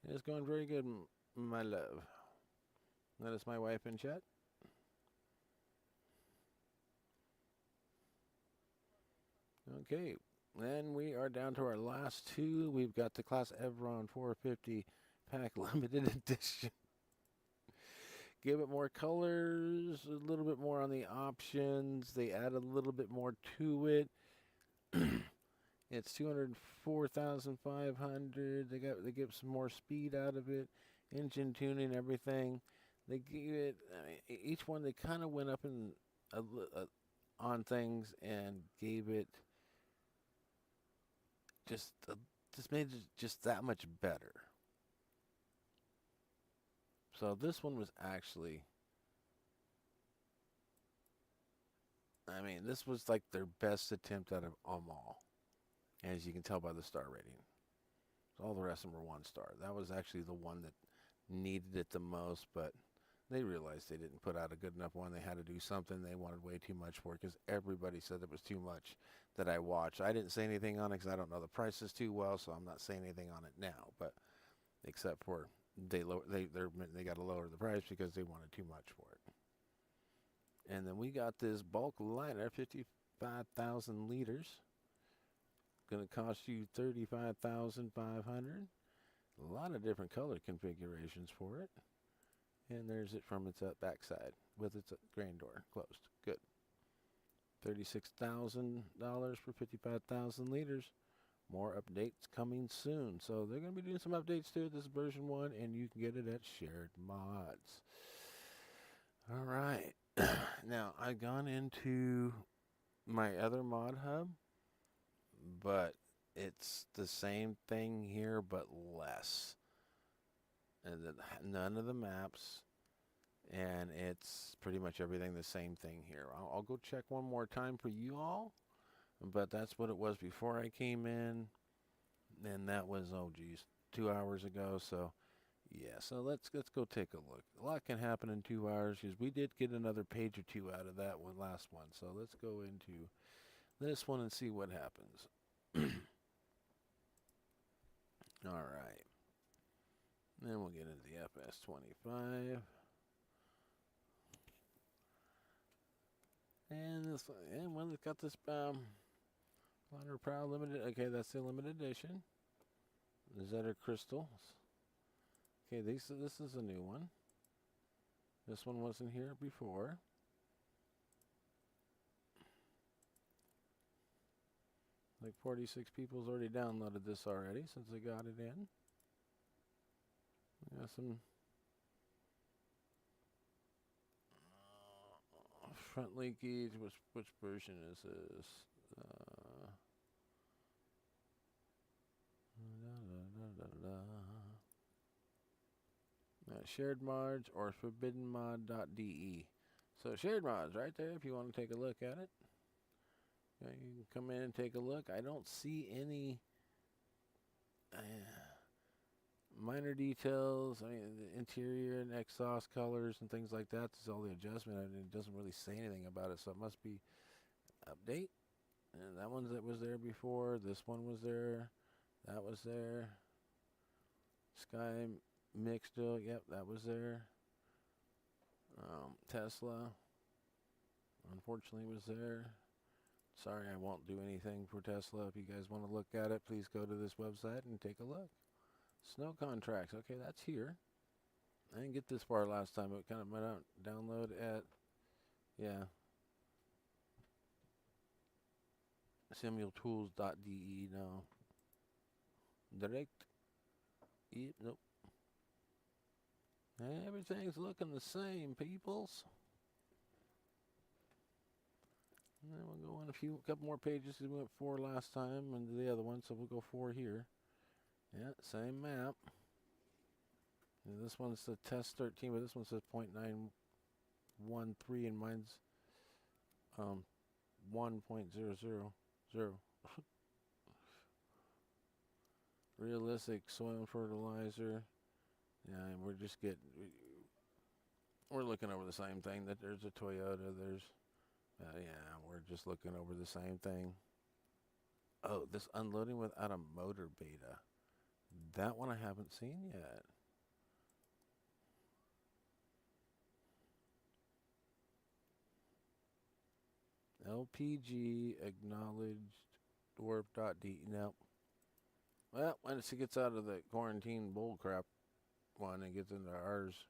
It's going very good, my love. That is my wife in chat. Okay, then we are down to our last 2. We've got the Class Evron 450 Pack Limited Edition. Give it more colors, a little bit more on the options. They add a little bit more to it. It's 204,500. They get some more speed out of it, engine tuning, everything. They give it. I mean, each one they kind of went up in on things and gave it just made it just that much better. So this one was actually. I mean, this was like their best attempt out of them all. As you can tell by the star rating. So all the rest of them were 1 star. That was actually the one that needed it the most, but they realized they didn't put out a good enough one. They had to do something. They wanted way too much for it because everybody said it was too much that I watched. I didn't say anything on it because I don't know the prices too well, so I'm not saying anything on it now. But except for they got to lower the price because they wanted too much for it. And then we got this bulk liner 55 5,000 liters. Going to cost you $35,500. A lot of different color configurations for it. And there's it from its backside with its grain door closed. Good. $36,000 for 55,000 liters. More updates coming soon. So they're going to be doing some updates to it. This is version 1, and you can get it at Shared Mods. All right. Now, I've gone into my other mod hub, but it's the same thing here, but less. And none of the maps, and it's pretty much everything the same thing here. I'll go check one more time for you all, but that's what it was before I came in, and that was, oh geez, 2 hours ago. So yeah, so let's go take a look. A lot can happen in 2 hours, because we did get another page or two out of that one last one. So let's go into this one and see what happens. All right. Then we'll get into the Fs25. And this one, and one that's got this Liner Proud limited. Okay, that's the limited edition. Zetter crystals. Okay, this is a new one. This one wasn't here before. Like 46 people's already downloaded this already since they got it in. We got some front leakage. Which version is this? Shared mods or forbiddenmod.de. So shared mods right there if you want to take a look at it. You can come in and take a look. I don't see any minor details. I mean, the interior and exhaust colors and things like that. This is all the adjustment. I mean, it doesn't really say anything about it, so it must be update. And that one that was there before. This one was there. That was there. Sky mixed. Yep, that was there. Tesla, unfortunately, was there. Sorry, I won't do anything for Tesla. If you guys want to look at it, please go to this website and take a look. Snow contracts. Okay, that's here. I didn't get this far last time. It kind of went out. Download at, yeah, simultools.de. No. Direct. Yep, nope. Everything's looking the same, peoples. And then we'll go on a couple more pages. We went 4 last time and the other one, so we'll go 4 here. Yeah, same map. And this one's the test 13, but this one says 0.913 and mine's 1.000. Realistic soil fertilizer. Yeah, and we're looking over the same thing. That there's a Toyota. There's, yeah, we're just looking over the same thing. Oh, this unloading without a motor beta. That one I haven't seen yet. LPG acknowledged dwarf.d. Nope. Well, once it gets out of the quarantine bullcrap one and gets into ours,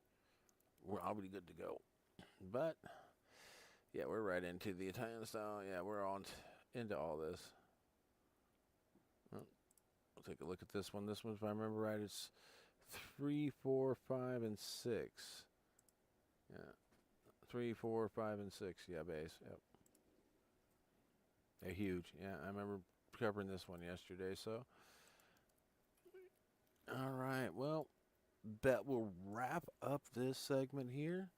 I'll be good to go. But yeah, we're right into the Italian style. Yeah, we're on into all this. We'll take a look at this one. This one, if I remember right, it's 3, 4, 5, and 6. Yeah, 3, 4, 5, and 6. Yeah, base. Yep. They're huge. Yeah, I remember covering this one yesterday. So, all right. Well, that will wrap up this segment here.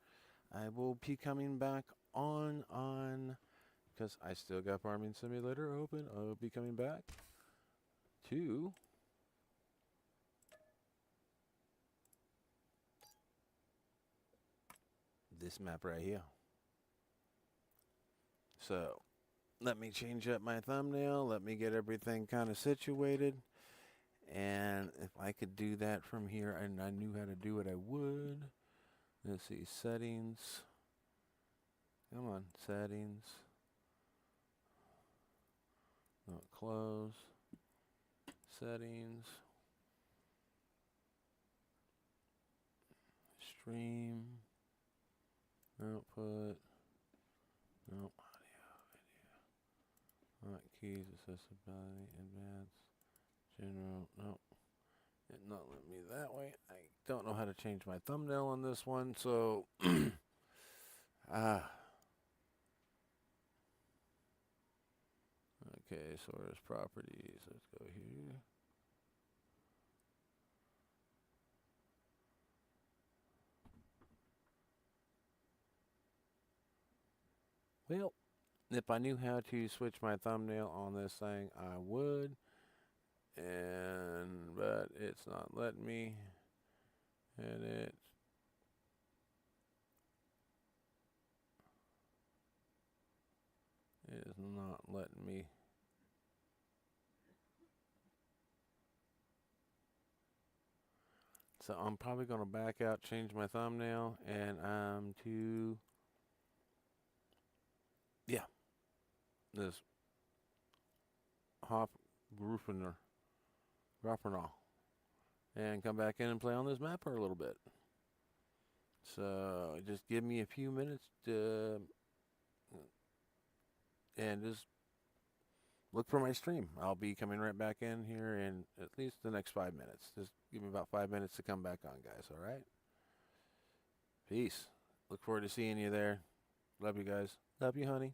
I will be coming back on because I still got Farming Simulator open. I will be coming back to this map right here. So let me change up my thumbnail. Let me get everything kind of situated. And if I could do that from here and I knew how to do it, I would. Let's see, settings. Come on, settings. Not close. Settings. Stream. Output. Nope. Hotkeys, accessibility, advanced, general, nope. It not let me that way. I don't know how to change my thumbnail on this one, so okay, source properties. Let's go here. Well, if I knew how to switch my thumbnail on this thing, I would. But it's not letting me. Edit. It is not letting me. So I'm probably going to back out, change my thumbnail, and this Hop Grufener, and come back in and play on this map for a little bit. So just give me a few minutes to, and just look for my stream. I'll be coming right back in here in at least the next 5 minutes. Just give me about 5 minutes to come back on, guys. All right? Peace. Look forward to seeing you there. Love you guys. Love you, honey.